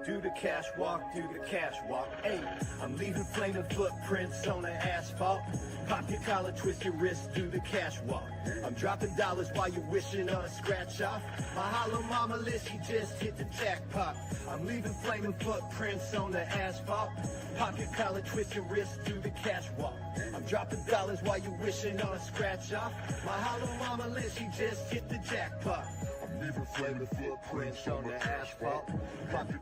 do the cash walk, do the cash walk. Hey, I'm leaving flaming footprints on the asphalt. Pop your collar, twist your wrist, do the cash walk. I'm dropping dollars while you're wishing on a scratch off. My hollow mama list, she just hit the jackpot. I'm leaving flaming footprints on the asphalt. Pop your collar, twist your wrist, do the cash walk. I'm dropping dollars while you're wishing on a scratch off. My hollow mama list, she just hit the jackpot. I'm leaving flaming footprints on the asphalt. Pop your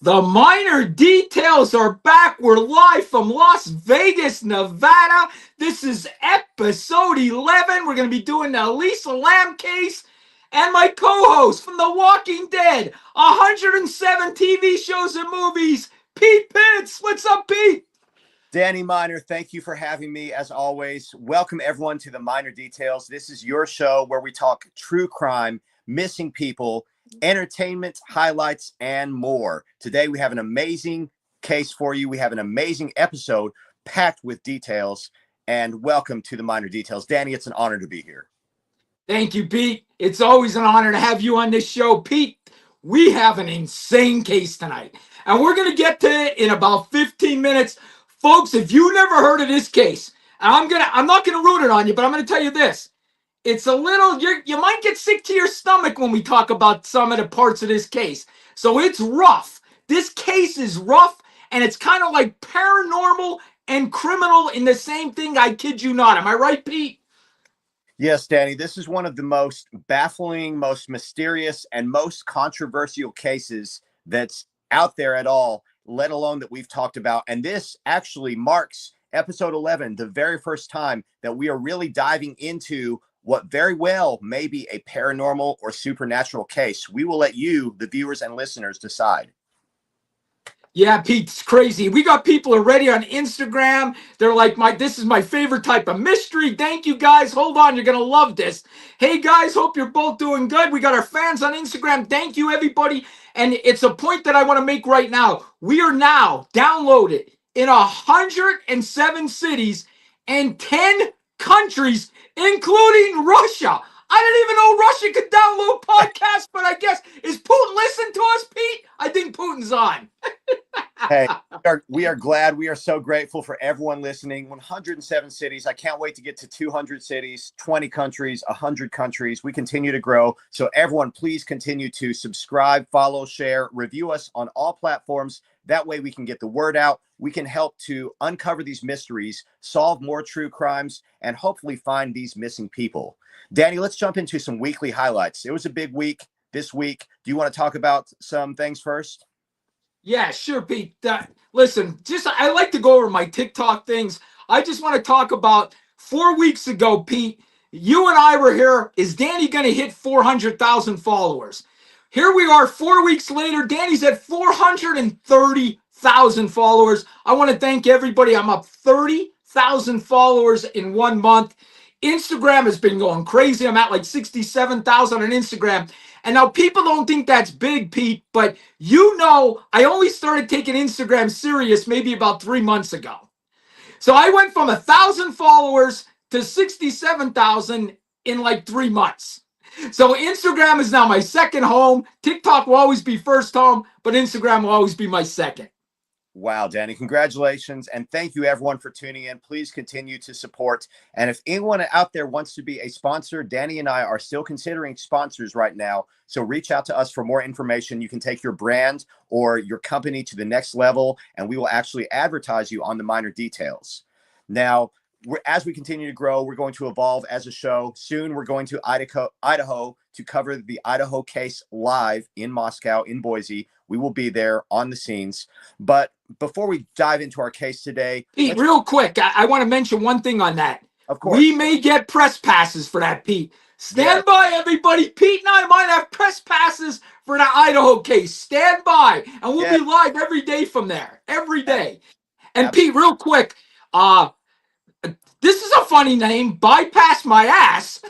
The Minor Details are back. We're live from Las Vegas, Nevada. This is episode 11. We're going to be doing the Elisa Lamb case. And my co-host from The Walking Dead, 107 TV shows and movies, Pete Pitts. What's up, Pete? Danny Minor, thank you for having me as always. Welcome everyone to The Minor Details. This is your show where we talk true crime, missing people, entertainment, highlights, and more. Today we have an amazing case for you. We have an amazing episode packed with details, and welcome to The Minor Details. Danny, it's an honor to be here. Thank you, Pete. It's always an honor to have you on this show. Pete, we have an insane case tonight, and we're going to get to it in about 15 minutes. Folks, if you never heard of this case, I'm not going to ruin it on you, but I'm going to tell you this. It's a little, you might get sick to your stomach when we talk about some of the parts of this case. So it's rough. This case is rough, and it's kind of like paranormal and criminal in the same thing. I kid you not. Am I right, Pete? Yes, Danny, this is one of the most baffling, most mysterious, and most controversial cases that's out there at all, let alone that we've talked about. And this actually marks episode 11, the very first time that we are really diving into what very well may be a paranormal or supernatural case. We will let you, the viewers and listeners, decide. Yeah, Pete, it's crazy. We got people already on Instagram. They're like, this is my favorite type of mystery. Thank you, guys. Hold on. You're going to love this. Hey, guys, hope you're both doing good. We got our fans on Instagram. Thank you, everybody. And it's a point that I want to make right now. We are now downloaded in 107 cities and 10 countries, including Russia. I didn't even know Russia could download podcasts, but I guess, is Putin listening to us, Pete? I think Putin's on. Hey, we are glad. We are so grateful for everyone listening. 107 cities. I can't wait to get to 200 cities, 20 countries, 100 countries. We continue to grow. So everyone, please continue to subscribe, follow, share, review us on all platforms. That way we can get the word out. We can help to uncover these mysteries, solve more true crimes, and hopefully find these missing people. Danny, let's jump into some weekly highlights. It was a big week this week. Do you want to talk about some things first? Yeah, sure, Pete. Listen, I like to go over my TikTok things. I just want to talk about 4 weeks ago, Pete. You and I were here. Is Danny going to hit 400,000 followers? Here we are 4 weeks later. Danny's at 430,000 followers. I want to thank everybody. I'm up 30,000 followers in 1 month. Instagram has been going crazy. I'm at like 67,000 on Instagram. And now people don't think that's big, Pete, but I only started taking Instagram serious maybe about 3 months ago. So I went from 1,000 followers to 67,000 in like 3 months. So Instagram is now my second home. TikTok will always be first home, but Instagram will always be my second. Wow, Danny, congratulations. And thank you, everyone, for tuning in. Please continue to support. And if anyone out there wants to be a sponsor, Danny and I are still considering sponsors right now. So reach out to us for more information. You can take your brand or your company to the next level, and we will actually advertise you on The Minor Details. Now, as we continue to grow, we're going to evolve as a show. Soon, we're going to Idaho to cover the Idaho case live in Moscow, in Boise. We will be there on the scenes. But before we dive into our case today, Pete, real quick, I want to mention one thing on that. Of course. We may get press passes for that, Pete. Stand by, everybody. Pete and I might have press passes for the Idaho case. Stand by. And we'll be live every day from there. Every day. And Pete, real quick, this is a funny name, Bypass My Ass.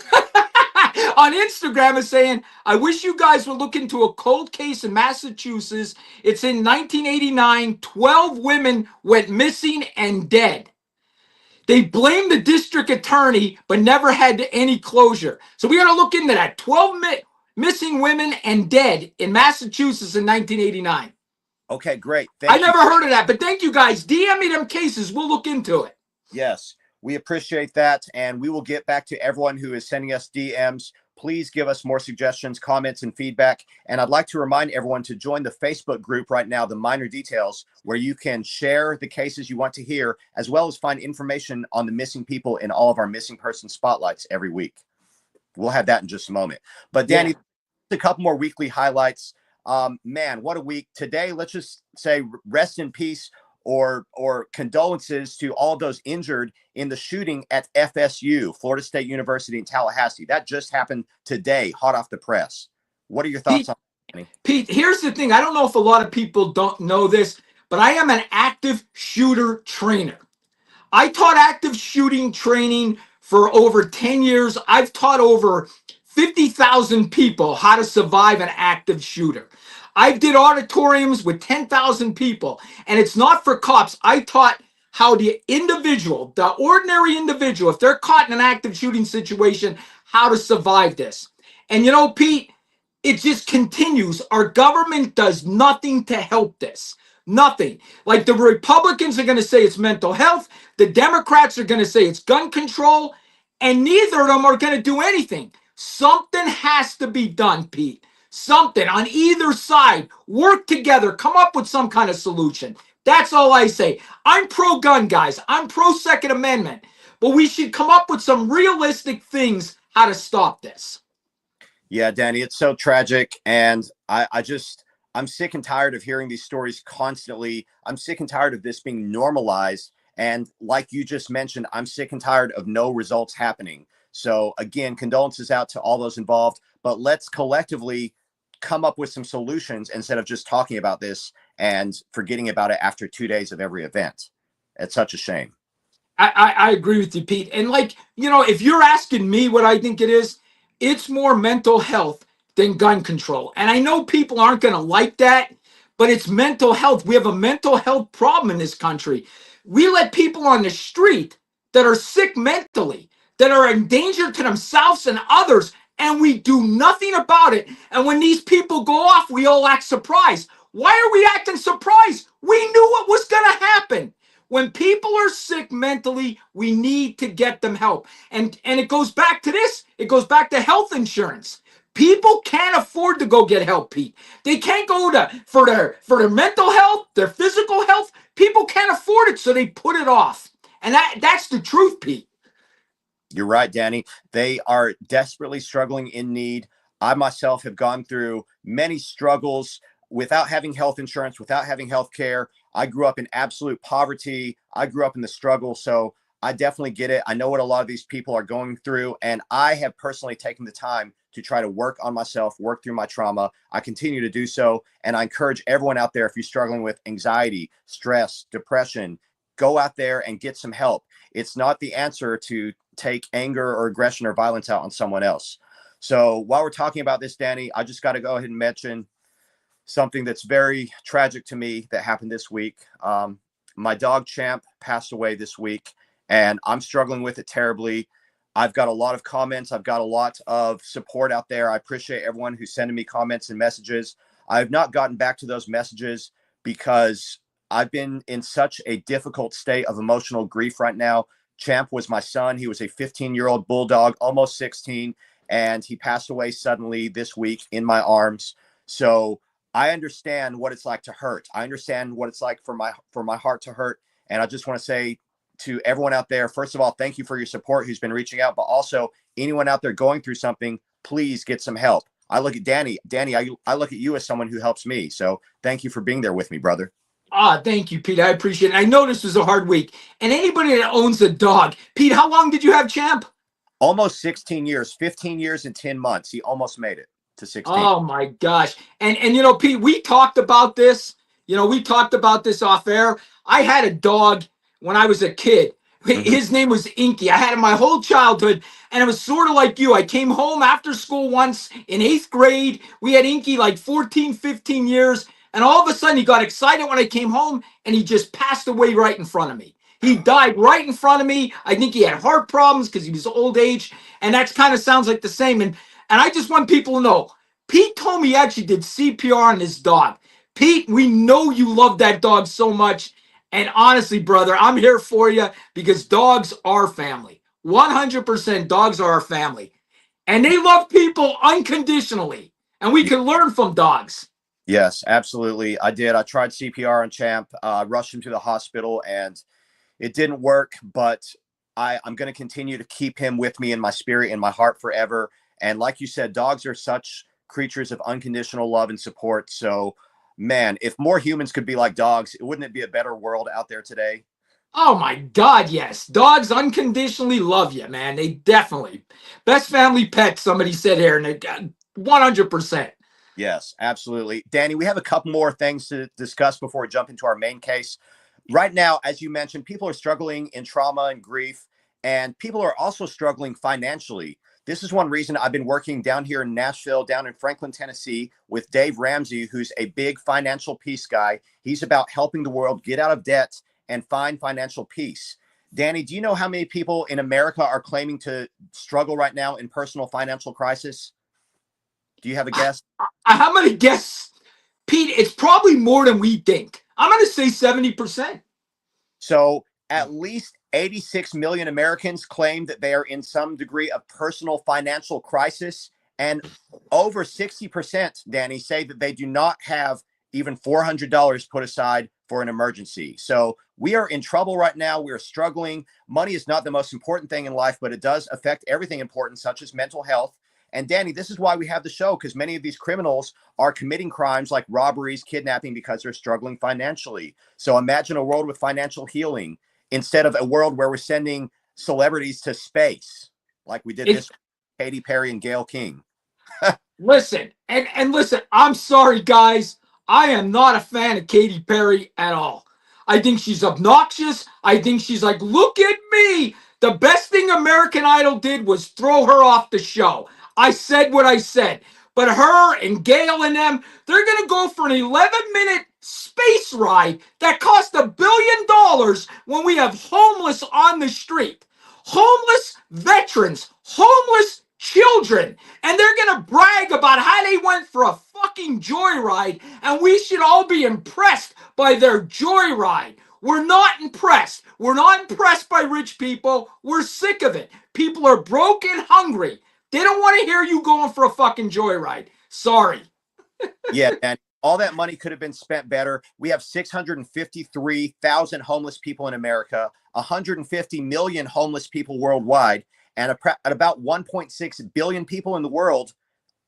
On Instagram is saying, I wish you guys would look into a cold case in Massachusetts. It's in 1989. 12 women went missing and dead. They blamed the district attorney, but never had any closure. So we got to look into that. 12 missing women and dead in Massachusetts in 1989. Okay, great. I Thank you. never heard of that, but thank you guys. DM me them cases. We'll look into it. Yes, we appreciate that. And we will get back to everyone who is sending us DMs. Please give us more suggestions, comments, and feedback. And I'd like to remind everyone to join the Facebook group right now, The Minor Details, where you can share the cases you want to hear, as well as find information on the missing people in all of our missing person spotlights every week. We'll have that in just a moment. But Danny, a couple more weekly highlights. Man, what a week. Today, let's just say rest in peace or condolences to all those injured in the shooting at FSU, Florida State University in Tallahassee. That just happened today, hot off the press. What are your thoughts on that, Danny? Pete, here's the thing. I don't know if a lot of people don't know this, but I am an active shooter trainer. I taught active shooting training for over 10 years. I've taught over 50,000 people how to survive an active shooter. I did auditoriums with 10,000 people, and it's not for cops. I taught how the individual, the ordinary individual, if they're caught in an active shooting situation, how to survive this. And you know, Pete, it just continues. Our government does nothing to help this. Nothing. Like the Republicans are going to say it's mental health. The Democrats are going to say it's gun control. And neither of them are going to do anything. Something has to be done, Pete. Something on either side. Work together. Come up with some kind of solution. That's all I say. I'm pro-gun, guys. I'm pro-Second Amendment. But we should come up with some realistic things how to stop this. Yeah, Danny, it's so tragic. And I'm sick and tired of hearing these stories constantly. I'm sick and tired of this being normalized. And like you just mentioned, I'm sick and tired of no results happening. So again, condolences out to all those involved, but let's collectively come up with some solutions instead of just talking about this and forgetting about it after 2 days of every event. It's such a shame. I agree with you, Pete. And like, you know, if you're asking me what I think it is, it's more mental health than gun control. And I know people aren't going to like that, but it's mental health. We have a mental health problem in this country. We let people on the street that are sick mentally, that are in danger to themselves and others, and we do nothing about it. And when these people go off, we all act surprised. Why are we acting surprised? We knew what was going to happen. When people are sick mentally, we need to get them help. And it goes back to this. It goes back to health insurance. People can't afford to go get help, Pete. They can't go for their mental health, their physical health. People can't afford it, so they put it off. And that's the truth, Pete. You're right, Danny. They are desperately struggling in need. I myself have gone through many struggles without having health insurance, without having health care. I grew up in absolute poverty. I grew up in the struggle. So I definitely get it. I know what a lot of these people are going through. And I have personally taken the time to try to work on myself, work through my trauma. I continue to do so. And I encourage everyone out there, if you're struggling with anxiety, stress, depression, go out there and get some help. It's not the answer to take anger or aggression or violence out on someone else. So while we're talking about this, Danny, I just got to go ahead and mention something that's very tragic to me that happened this week. My dog Champ passed away this week, and I'm struggling with it terribly. I've got a lot of comments. I've got a lot of support out there. I appreciate everyone who's sending me comments and messages. I've not gotten back to those messages because I've been in such a difficult state of emotional grief right now. Champ was my son. He was a 15-year-old bulldog, almost 16, and he passed away suddenly this week in my arms. So I understand what it's like to hurt. I understand what it's like for my heart to hurt. And I just want to say to everyone out there, first of all, thank you for your support who's been reaching out, but also anyone out there going through something, please get some help. I look at Danny, I look at you as someone who helps me. So thank you for being there with me, brother. Thank you, Pete. I appreciate it. I know this was a hard week. And anybody that owns a dog, Pete, how long did you have Champ? Almost 16 years, 15 years and 10 months. He almost made it to 16. Oh my gosh. And you know, Pete, we talked about this. You know, we talked about this off air. I had a dog when I was a kid. His name was Inky. I had him my whole childhood, and it was sort of like you. I came home after school once in 8th grade. We had Inky like 14, 15 years, and all of a sudden he got excited when I came home, and he just passed away right in front of me. He died right in front of me. I think he had heart problems because he was old age, and that kind of sounds like the same. And I just want people to know, Pete told me he actually did CPR on his dog. Pete, we know you love that dog so much. And honestly, brother, I'm here for you because dogs are family. 100% dogs are our family. And they love people unconditionally. And we can learn from dogs. Yes, absolutely. I did. I tried CPR on Champ, rushed him to the hospital, and it didn't work. But I'm going to continue to keep him with me in my spirit, in my heart forever. And like you said, dogs are such creatures of unconditional love and support. So, man, if more humans could be like dogs, wouldn't it be a better world out there today? Oh my God, yes. Dogs unconditionally love you, man. They definitely. Best family pet, somebody said here, and they 100%. Yes, absolutely. Danny, we have a couple more things to discuss before we jump into our main case. Right now, as you mentioned, people are struggling in trauma and grief, and people are also struggling financially. This is one reason I've been working down here in Nashville, down in Franklin, Tennessee, with Dave Ramsey, who's a big financial peace guy. He's about helping the world get out of debt and find financial peace. Danny, do you know how many people in America are claiming to struggle right now in personal financial crisis? Do you have a guess? I'm going to guess, Pete, it's probably more than we think. I'm going to say 70%. So at least 86 million Americans claim that they are in some degree of personal financial crisis. And over 60%, Danny, say that they do not have even $400 put aside for an emergency. So we are in trouble right now. We are struggling. Money is not the most important thing in life, but it does affect everything important, such as mental health. And Danny, this is why we have the show, because many of these criminals are committing crimes like robberies, kidnapping, because they're struggling financially. So imagine a world with financial healing instead of a world where we're sending celebrities to space, like we did this Katy Perry and Gayle King. Listen, and listen, I'm sorry, guys. I am not a fan of Katy Perry at all. I think she's obnoxious. I think she's like, look at me. The best thing American Idol did was throw her off the show. I said what I said. But her and Gail and them, they're going to go for an 11-minute space ride that cost $1 billion when we have homeless on the street. Homeless veterans, homeless children, and they're gonna brag about how they went for a fucking joyride, and we should all be impressed by their joyride. We're not impressed. We're not impressed by rich people. We're sick of it. People are broke and hungry. They don't want to hear you going for a fucking joyride. Sorry. Yeah, and all that money could have been spent better. We have 653,000 homeless people in America, 150 million homeless people worldwide, and about 1.6 billion people in the world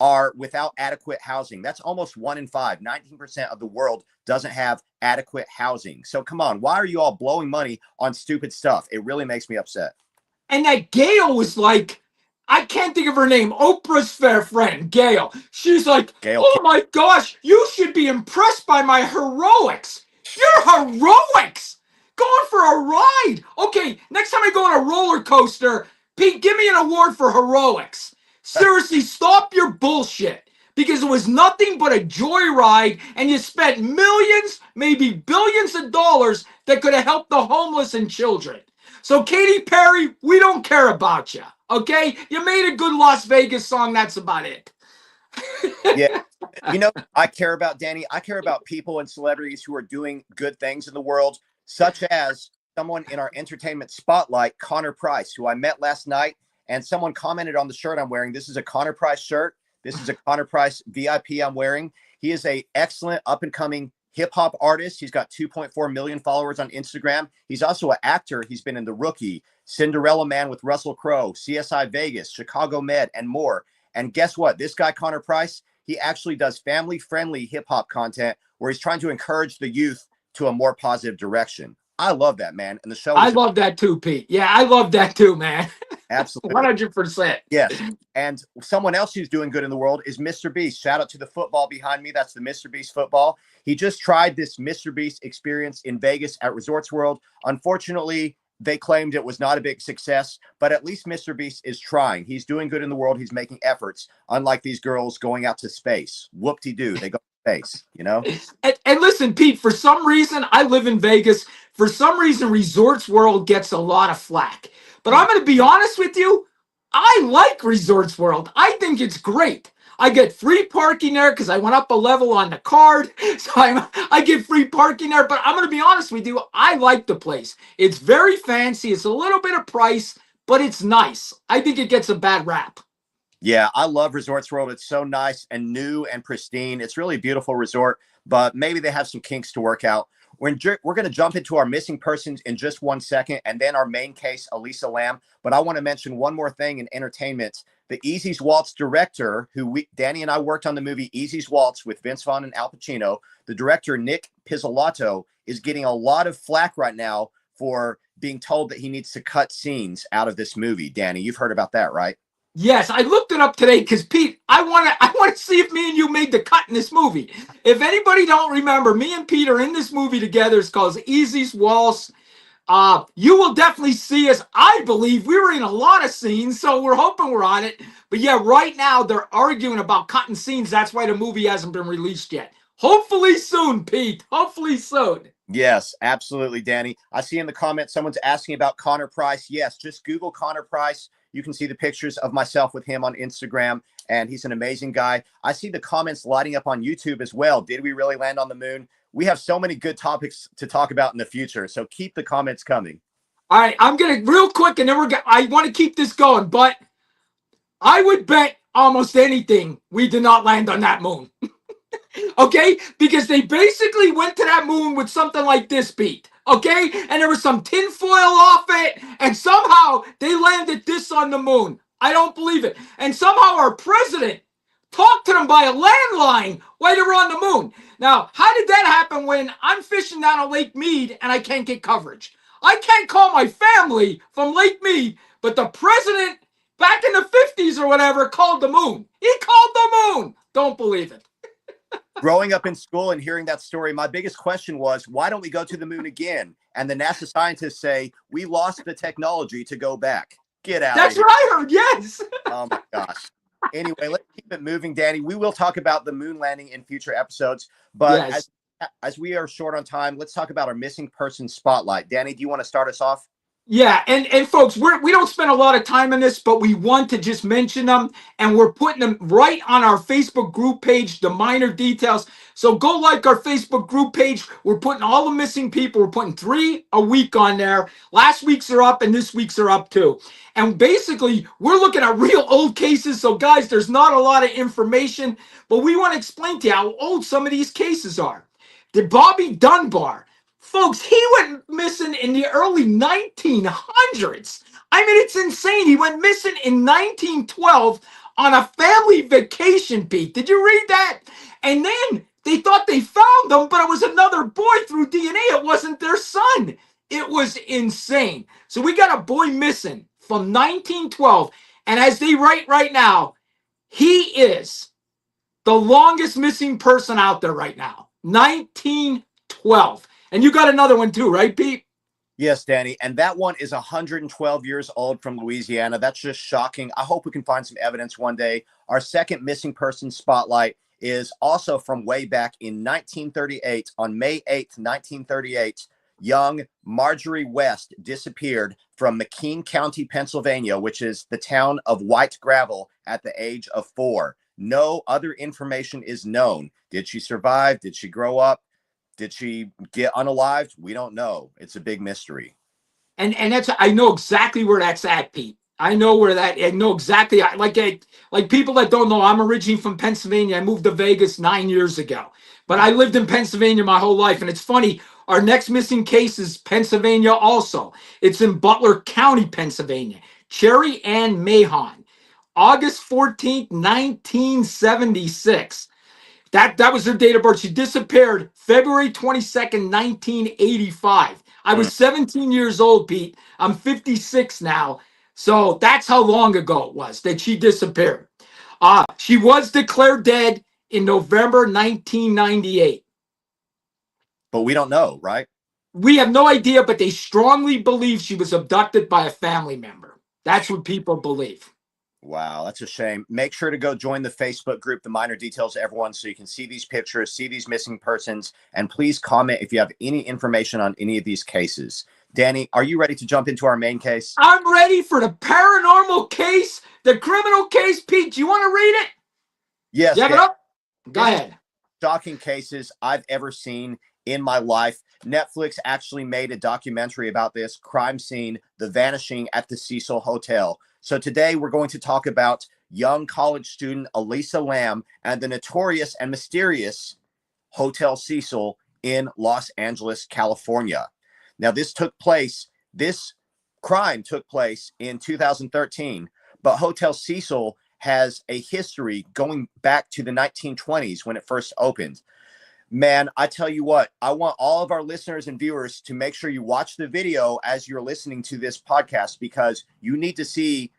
are without adequate housing. That's almost 1 in 5. 19% of the world doesn't have adequate housing. So come on, why are you all blowing money on stupid stuff? It really makes me upset. And that Gail was like, I can't think of her name. Oprah's fair friend, Gail. She's like, Gayle oh my gosh, you should be impressed by my heroics. Your heroics! Going for a ride. Okay, next time I go on a roller coaster, Pete, give me an award for heroics. Seriously, stop your bullshit. Because it was nothing but a joyride, and you spent millions, maybe billions of dollars that could have helped the homeless and children. So, Katy Perry, we don't care about you. Okay? You made a good Las Vegas song. That's about it. Yeah. You know, I care about, Danny. I care about people and celebrities who are doing good things in the world, such as someone in our entertainment spotlight, Connor Price, who I met last night. And someone commented on the shirt I'm wearing. This is a Connor Price shirt. This is a Connor Price VIP I'm wearing. He is a excellent up and coming hip hop artist. He's got 2.4 million followers on Instagram. He's also an actor. He's been in The Rookie, Cinderella Man with Russell Crowe, CSI Vegas, Chicago Med, and more. And guess what? This guy, Connor Price, he actually does family friendly hip hop content where he's trying to encourage the youth to a more positive direction. I love that, man. And the show I love that too, Pete. Yeah, I love that too, man. Absolutely. 100%. Yes. And someone else who's doing good in the world is Mr. Beast. Shout out to the football behind me. That's the Mr. Beast football. He just tried this Mr. Beast experience in Vegas at Resorts World. Unfortunately, they claimed it was not a big success, but at least Mr. Beast is trying. He's doing good in the world. He's making efforts, unlike these girls going out to space. Whoop-de-doo. They go to space, you know? And listen, Pete, for some reason, I live in Vegas. For some reason, Resorts World gets a lot of flack. But I'm going to be honest with you. I like Resorts World. I think it's great. I get free parking there because I went up a level on the card. So I get free parking there. But I'm going to be honest with you. I like the place. It's very fancy. It's a little bit of price, but it's nice. I think it gets a bad rap. Yeah, I love Resorts World. It's so nice and new and pristine. It's really a beautiful resort, but maybe they have some kinks to work out. We're going to jump into our missing persons in just 1 second, and then our main case, Elisa Lam. But I want to mention one more thing in entertainment. The Easy's Waltz director, Danny and I worked on the movie Easy's Waltz with Vince Vaughn and Al Pacino. The director, Nick Pizzolatto, is getting a lot of flack right now for being told that he needs to cut scenes out of this movie. Danny, you've heard about that, right? Yes, I looked it up today because Pete, I want to see if me and you made the cut in this movie. If anybody don't remember, me and Pete are in this movie together. It's called Easy's Waltz. You will definitely see us. I believe we were in a lot of scenes, so we're hoping we're on it. But yeah, right now they're arguing about cutting scenes. That's why the movie hasn't been released yet. Hopefully soon, Pete. Hopefully soon. Yes, absolutely, Danny. I see in the comments someone's asking about Connor Price. Yes, just Google Connor Price. You can see the pictures of myself with him on Instagram, and he's an amazing guy. I see the comments lighting up on YouTube as well. Did we really land on the moon? We have so many good topics to talk about in the future, so keep the comments coming. All right, I'm going to real quick, and then I want to keep this going, but I would bet almost anything we did not land on that moon. Okay? Because they basically went to that moon with something like this, Pete. Okay? And there was some tinfoil off it, and somehow they landed this on the moon. I don't believe it. And somehow our president talked to them by a landline while they were on the moon. Now, how did that happen when I'm fishing down at Lake Mead and I can't get coverage? I can't call my family from Lake Mead, but the president back in the 50s or whatever called the moon. He called the moon. Don't believe it. Growing up in school and hearing that story, my biggest question was, why don't we go to the moon again? And the NASA scientists say, we lost the technology to go back. Get out. That's what I heard, yes. Oh my gosh. Anyway, let's keep it moving, Danny. We will talk about the moon landing in future episodes, but Yes. as we are short on time, let's talk about our missing person spotlight. Danny, do you want to start us off? Yeah, and folks, we don't spend a lot of time on this, but we want to just mention them, and we're putting them right on our Facebook group page, the minor details. So go like our Facebook group page. We're putting all the missing people. We're putting 3 a week on there. Last week's are up, and this week's are up too. And basically, we're looking at real old cases. So guys, there's not a lot of information, but we want to explain to you how old some of these cases are. The Bobby Dunbar. Folks, he went missing in the early 1900s. I mean, it's insane. He went missing in 1912 on a family vacation, Pete. Did you read that? And then they thought they found him, but it was another boy through DNA. It wasn't their son. It was insane. So we got a boy missing from 1912. And as they write right now, he is the longest missing person out there right now. 1912. And you got another one too, right, Pete? Yes, Danny. And that one is 112 years old from Louisiana. That's just shocking. I hope we can find some evidence one day. Our second missing person spotlight is also from way back in 1938. On May 8th, 1938, young Marjorie West disappeared from McKean County, Pennsylvania, which is the town of White Gravel, at the age of 4. No other information is known. Did she survive? Did she grow up? Did she get unalived? We don't know. It's a big mystery. And that's, I know exactly where that's at, Pete. I know exactly. Like people that don't know, I'm originally from Pennsylvania. I moved to Vegas 9 years ago, but I lived in Pennsylvania my whole life. And it's funny, our next missing case is Pennsylvania also. It's in Butler County, Pennsylvania. Cherry Ann Mahon, August 14th, 1976. That was her date of birth. She disappeared February 22nd, 1985. I was 17 years old, Pete. I'm 56 now. So that's how long ago it was that she disappeared. She was declared dead in November 1998. But we don't know, right? We have no idea, but they strongly believe she was abducted by a family member. That's what people believe. Wow, that's a shame. Make sure to go join the Facebook group, The Minor Details, everyone, so you can see these pictures, see these missing persons, and please comment if you have any information on any of these cases. Danny, are you ready to jump into our main case? I'm ready for the paranormal case, the criminal case. Pete, do you want to read it? Yes, You have it up? Go this is ahead. shocking cases I've ever seen in my life. Netflix actually made a documentary about this crime scene, The Vanishing at the Cecil Hotel. So today we're going to talk about young college student Elisa Lam and the notorious and mysterious Hotel Cecil in Los Angeles, California. Now, this crime took place in 2013, but Hotel Cecil has a history going back to the 1920s when it first opened. Man, I tell you what, I want all of our listeners and viewers to make sure you watch the video as you're listening to this podcast, because you need to see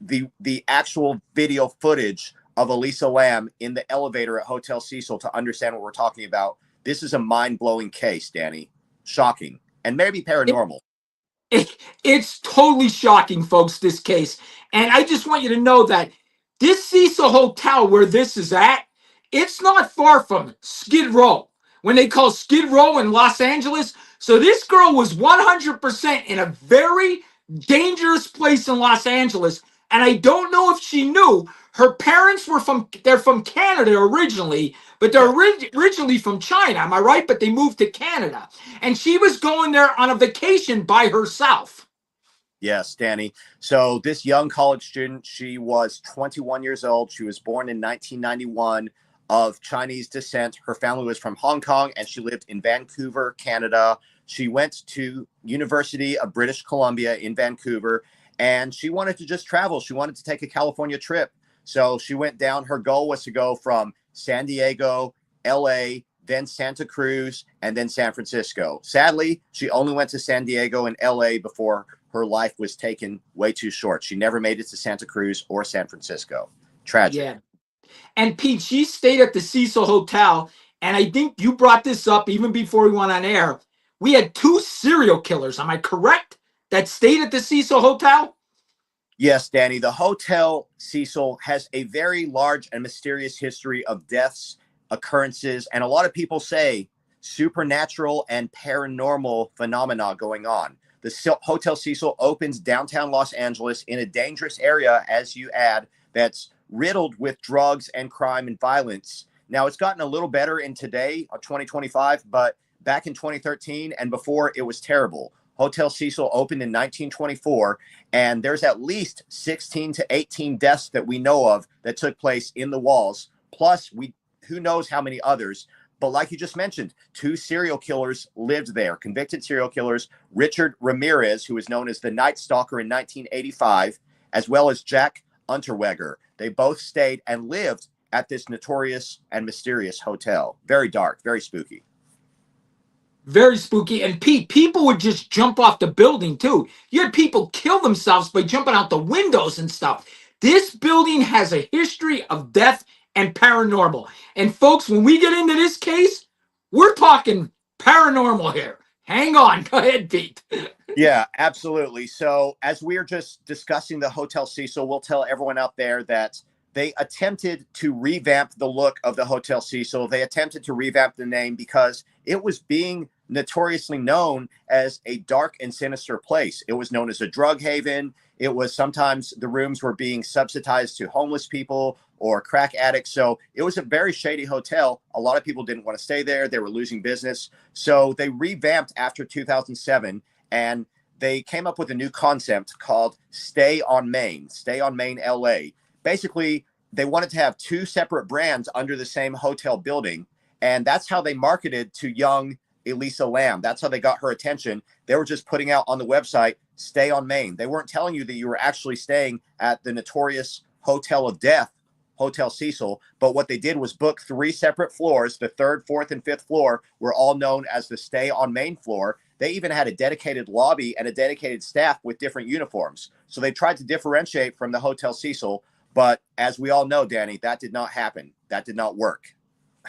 the actual video footage of Elisa Lam in the elevator at Hotel Cecil to understand what we're talking about. This is a mind-blowing case, Danny. Shocking. And maybe paranormal. It's totally shocking, folks, this case. And I just want you to know that this Cecil Hotel where this is at, it's not far from Skid Row, when they call Skid Row in Los Angeles. So this girl was 100% in a very dangerous place in Los Angeles. And I don't know if she knew her parents they're from Canada originally, but they're originally from China. Am I right? But they moved to Canada. And she was going there on a vacation by herself. Yes, Danny. So this young college student, she was 21 years old. She was born in 1991, of Chinese descent. Her family was from Hong Kong, and she lived in Vancouver, Canada. She went to University of British Columbia in Vancouver, and she wanted to just travel. She wanted to take a California trip. So she went down. Her goal was to go from San Diego, LA, then Santa Cruz, and then San Francisco. Sadly, she only went to San Diego and LA before her life was taken way too short. She never made it to Santa Cruz or San Francisco. Tragic. Yeah. And Pete, she stayed at the Cecil Hotel. And I think you brought this up even before we went on air. We had 2 serial killers. Am I correct? That stayed at the Cecil Hotel? Yes, Danny. The Hotel Cecil has a very large and mysterious history of deaths, occurrences, and a lot of people say supernatural and paranormal phenomena going on. The Hotel Cecil opens downtown Los Angeles in a dangerous area, as you add, that's riddled with drugs and crime and violence. Now, it's gotten a little better in today, 2025, but back in 2013 and before, it was terrible. Hotel Cecil opened in 1924, and there's at least 16 to 18 deaths that we know of that took place in the walls. Plus, who knows how many others. But like you just mentioned, 2 serial killers lived there, convicted serial killers, Richard Ramirez, who was known as the Night Stalker in 1985, as well as Jack Unterweger. They both stayed and lived at this notorious and mysterious hotel. Very dark, very spooky. Very spooky. And Pete, people would just jump off the building too. You had people kill themselves by jumping out the windows and stuff. This building has a history of death and paranormal. And folks, when we get into this case, we're talking paranormal here. Hang on. Go ahead, Pete. Yeah, absolutely. So as we're just discussing the Hotel Cecil, we'll tell everyone out there that they attempted to revamp the look of the Hotel Cecil. They attempted to revamp the name because it was being notoriously known as a dark and sinister place. It was known as a drug haven. It was sometimes the rooms were being subsidized to homeless people or crack addicts. So it was a very shady hotel. A lot of people didn't want to stay there. They were losing business. So they revamped after 2007, and they came up with a new concept called Stay on Main LA. Basically, they wanted to have 2 separate brands under the same hotel building, and that's how they marketed to young Elisa Lam. That's how they got her attention. They were just putting out on the website, Stay on Main. They weren't telling you that you were actually staying at the notorious Hotel of Death, Hotel Cecil, but what they did was book 3 separate floors. The 3rd, 4th, and 5th floor were all known as the Stay on Main floor. They even had a dedicated lobby and a dedicated staff with different uniforms. So they tried to differentiate from the Hotel Cecil, but as we all know, Danny, that did not happen. That did not work.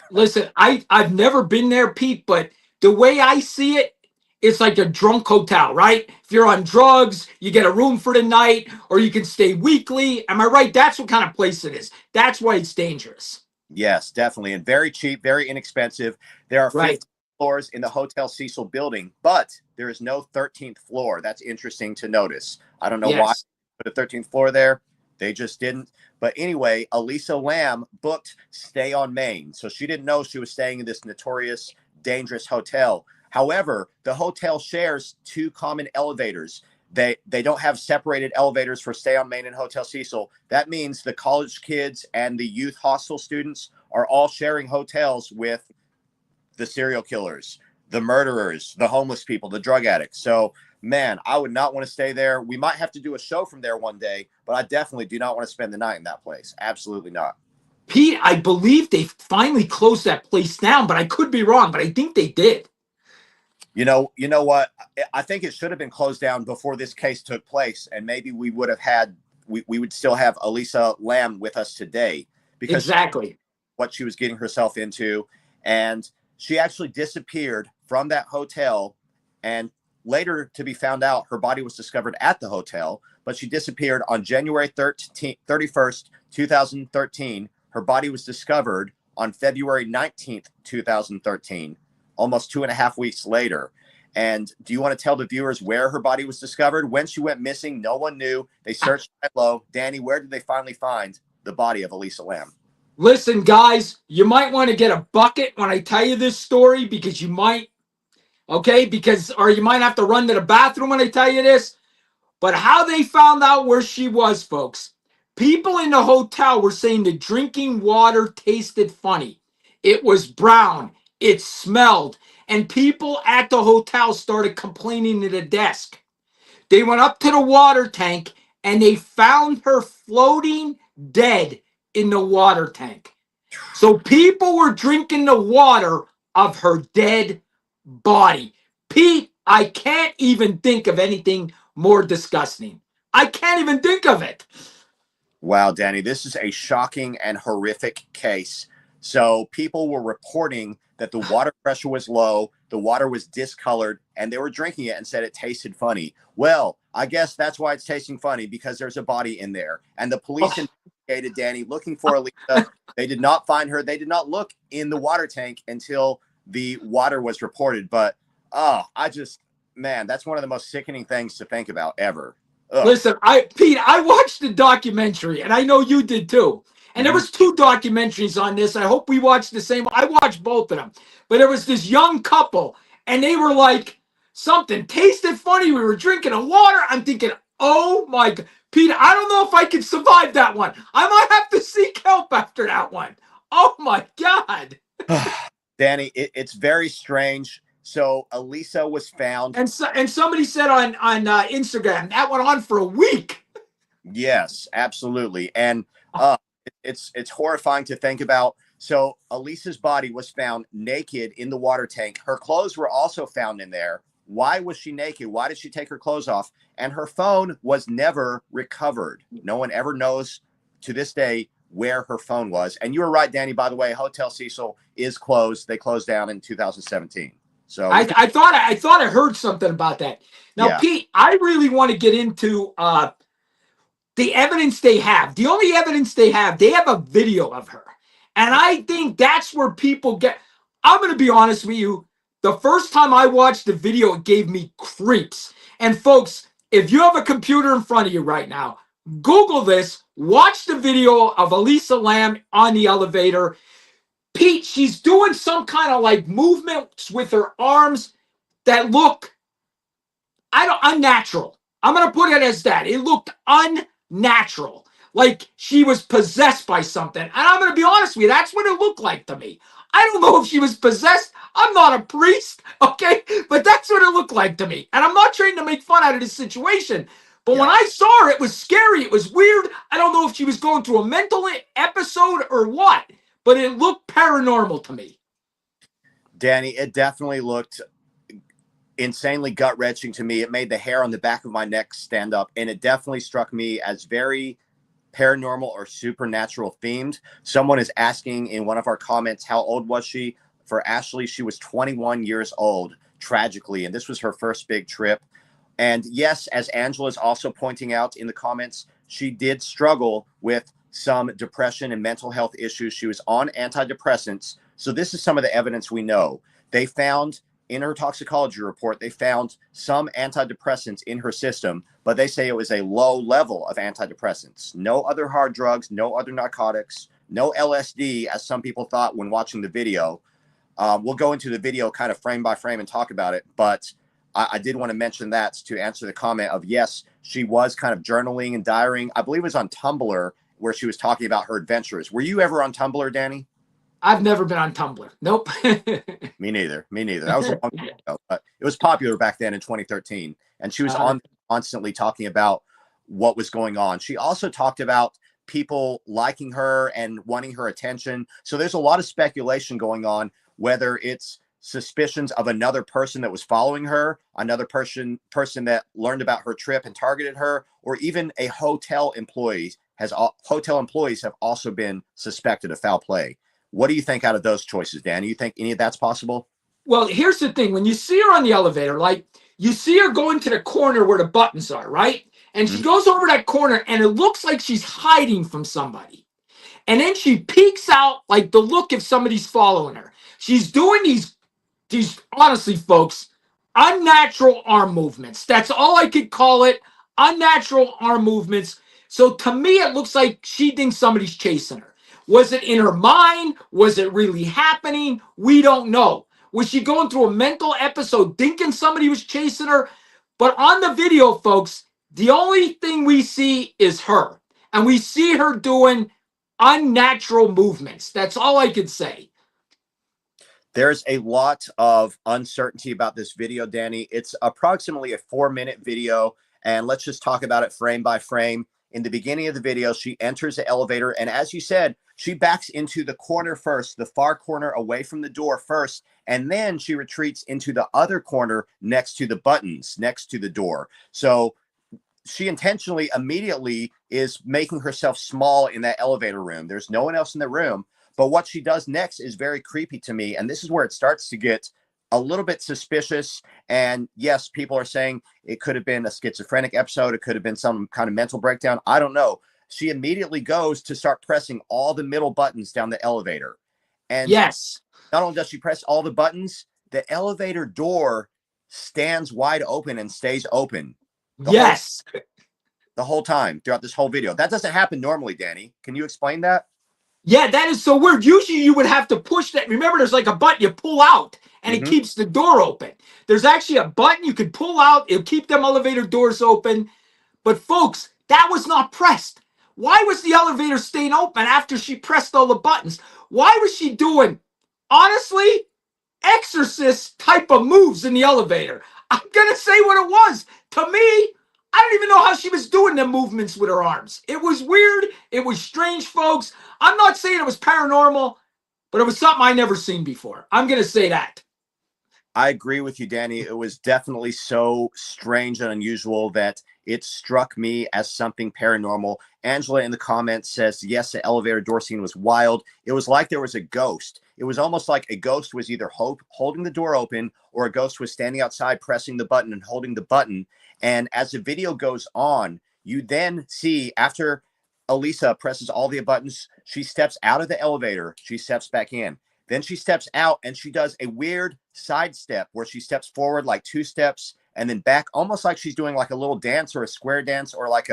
Listen, I've never been there, Pete, but the way I see it, it's like a drunk hotel, right? If you're on drugs, you get a room for the night, or you can stay weekly. Am I right? That's what kind of place it is. That's why it's dangerous. Yes, definitely. And very cheap, very inexpensive. There are 50 floors in the Hotel Cecil building, but there is no 13th floor. That's interesting to notice. I don't know why, but a 13th floor there. They just didn't. But anyway, Elisa Lam booked stay on Main. So she didn't know she was staying in this notorious, dangerous hotel. However, the hotel shares 2 common elevators. They don't have separated elevators for stay on Main and Hotel Cecil. That means the college kids and the youth hostel students are all sharing hotels with the serial killers, the murderers, the homeless people, the drug addicts. So, man, I would not want to stay there. We might have to do a show from there one day, but I definitely do not want to spend the night in that place. Absolutely not. Pete, I believe they finally closed that place down, but I could be wrong, but I think they did. You know what? I think it should have been closed down before this case took place, and maybe we would have had we would still have Elisa Lam with us today, because exactly what she was getting herself into. And she actually disappeared from that hotel, and later to be found out her body was discovered at the hotel, but she disappeared on January 31st, 2013. Her body was discovered on February 19th, 2013, almost 2.5 weeks later. And do you want to tell the viewers where her body was discovered? When she went missing, no one knew. They searched low. Danny, where did they finally find the body of Elisa Lam? Listen, guys, you might want to get a bucket when I tell you this story, because you might, or you might have to run to the bathroom when I tell you this. But how they found out where she was, folks, people in the hotel were saying the drinking water tasted funny. It was brown. It smelled. And people at the hotel started complaining to the desk. They went up to the water tank and they found her floating dead in the water tank. So people were drinking the water of her dead body. Pete, I can't even think of anything more disgusting. I can't even think of it. Wow, Danny, this is a shocking and horrific case. So people were reporting that the water pressure was low, the water was discolored, and they were drinking it and said it tasted funny. Well, I guess that's why it's tasting funny, because there's a body in there. And the police investigated, Danny, looking for Elisa. They did not find her. They did not look in the water tank until the water was reported. But, man, that's one of the most sickening things to think about ever. Ugh. Listen, Pete, I watched the documentary, and I know you did too. And there was 2 documentaries on this. I hope we watched the same. I watched both of them. But there was this young couple, and they were like, something tasted funny. We were drinking a water. I'm thinking, oh my God. Pete, I don't know if I can survive that one. I might have to seek help after that one. Oh my God. Danny, it's very strange. So Elisa was found. And somebody said on Instagram, that went on for a week. Yes, absolutely. And it's horrifying to think about. So Elisa's body was found naked in the water tank. Her clothes were also found in there. Why was she naked? Why did she take her clothes off? And her phone was never recovered. No one ever knows to this day where her phone was. And you were right, Danny, by the way, Hotel Cecil is closed. They closed down in 2017. So I thought I heard something about that. Now, yeah. Pete, I really want to get into the evidence they have. The only evidence they have a video of her. And I think that's where people get. I'm going to be honest with you. The first time I watched the video, it gave me creeps. And folks, if you have a computer in front of you right now, Google this, watch the video of Elisa Lam on the elevator. Pete, she's doing some kind of like movements with her arms that look unnatural. I'm going to put it as that. It looked unnatural. Like she was possessed by something. And I'm going to be honest with you, that's what it looked like to me. I don't know if she was possessed. I'm not a priest, okay? But that's what it looked like to me. And I'm not trying to make fun out of this situation. But when I saw her, it was scary. It was weird. I don't know if she was going through a mental episode or what, but it looked paranormal to me. Danny, it definitely looked insanely gut-wrenching to me. It made the hair on the back of my neck stand up, and it definitely struck me as very paranormal or supernatural themed. Someone is asking in one of our comments, how old was she? For Ashley, she was 21 years old, tragically, and this was her first big trip. And yes, as Angela's also pointing out in the comments, she did struggle with some depression and mental health issues. She was on antidepressants. So this is some of the evidence we know. They found in her toxicology report, they found some antidepressants in her system, but they say it was a low level of antidepressants. No other hard drugs, no other narcotics, no LSD, as some people thought when watching the video. We'll go into the video kind of frame by frame and talk about it, but I did want to mention that to answer the comment of, yes, she was kind of journaling and diarying. I believe it was on Tumblr where she was talking about her adventures. Were you ever on Tumblr, Danny? I've never been on Tumblr. Nope. Me neither. That was a long time ago, but it was popular back then in 2013. And she was on constantly talking about what was going on. She also talked about people liking her and wanting her attention. So there's a lot of speculation going on, whether it's suspicions of another person that was following her, another person that learned about her trip and targeted her, or even a hotel employees have also been suspected of foul play. What do you think out of those choices, Dan? Do you think any of that's possible? Well, here's the thing. When you see her on the elevator, like you see her going to the corner where the buttons are, right? And she goes over that corner and it looks like she's hiding from somebody. And then she peeks out like the look if somebody's following her. She's doing these honestly, folks, unnatural arm movements. That's all I could call it. Unnatural arm movements. So to me, it looks like she thinks somebody's chasing her. Was it in her mind? Was it really happening? We don't know. Was she going through a mental episode thinking somebody was chasing her? But on the video, folks, the only thing we see is her. And we see her doing unnatural movements. That's all I could say. There's a lot of uncertainty about this video, Danny. It's approximately a 4-minute video, and let's just talk about it frame by frame. In the beginning of the video, she enters the elevator, and as you said, she backs into the corner first, the far corner away from the door first, and then she retreats into the other corner next to the buttons, next to the door. So she intentionally immediately is making herself small in that elevator room. There's no one else in the room. But what she does next is very creepy to me. And this is where it starts to get a little bit suspicious. And yes, people are saying it could have been a schizophrenic episode. It could have been some kind of mental breakdown. I don't know. She immediately goes to start pressing all the middle buttons down the elevator. And yes, not only does she press all the buttons, the elevator door stands wide open and stays open. The whole time throughout this whole video. That doesn't happen normally, Danny. Can you explain that? Yeah, that is so weird. Usually you would have to push that. Remember, there's like a button you pull out and it keeps the door open. There's actually a button you could pull out. It'll keep them elevator doors open. But folks, that was not pressed. Why was the elevator staying open after she pressed all the buttons? Why was she doing, honestly, exorcist type of moves in the elevator? I'm going to say what it was. To me, I don't even know how she was doing the movements with her arms. It was weird. It was strange, folks. I'm not saying it was paranormal, but it was something I never seen before. I'm going to say that. I agree with you, Danny. It was definitely so strange and unusual that it struck me as something paranormal. Angela in the comments says, yes, the elevator door scene was wild. It was like there was a ghost. It was almost like a ghost was either holding the door open or a ghost was standing outside pressing the button and holding the button. And as the video goes on, you then see after Elisa presses all the buttons, she steps out of the elevator. She steps back in. Then she steps out and she does a weird side step where she steps forward like 2 steps and then back, almost like she's doing like a little dance or a square dance or like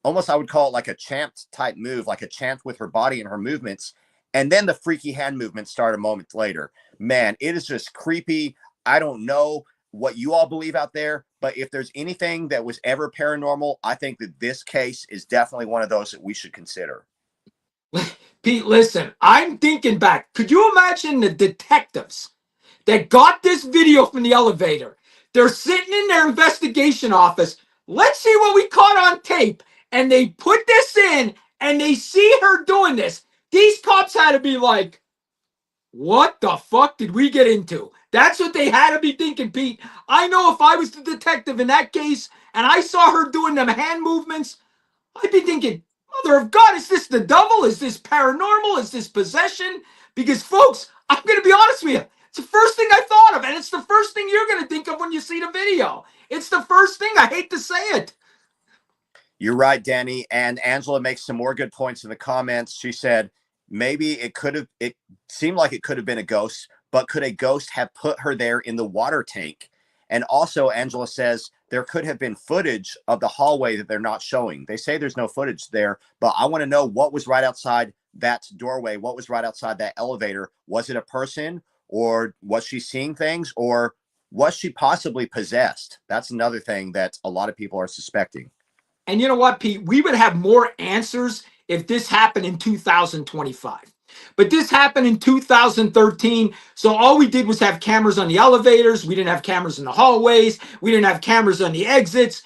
almost I would call it like a chant type move, like a chant with her body and her movements. And then the freaky hand movements start a moment later. Man, it is just creepy. I don't know what you all believe out there, but if there's anything that was ever paranormal, I think that this case is definitely one of those that we should consider. Pete, listen, I'm thinking back. Could you imagine the detectives that got this video from the elevator? They're sitting in their investigation office. Let's see what we caught on tape. And they put this in and they see her doing this. These cops had to be like, what the fuck did we get into? That's what they had to be thinking, Pete. I know if I was the detective in that case and I saw her doing them hand movements, I'd be thinking, Mother of God, is this the devil? Is this paranormal? Is this possession? Because, folks, I'm going to be honest with you. It's the first thing I thought of, and it's the first thing you're going to think of when you see the video. It's the first thing. I hate to say it. You're right, Danny. And Angela makes some more good points in the comments. She said, maybe it seemed like it could have been a ghost, but could a ghost have put her there in the water tank? And also, Angela says there could have been footage of the hallway that they're not showing. They say there's no footage there, but I want to know what was right outside that doorway. What was right outside that elevator? Was it a person, or was she seeing things, or was she possibly possessed? That's another thing that a lot of people are suspecting. And you know what, Pete? We would have more answers if this happened in 2025. But this happened in 2013. So all we did was have cameras on the elevators. We didn't have cameras in the hallways. We didn't have cameras on the exits.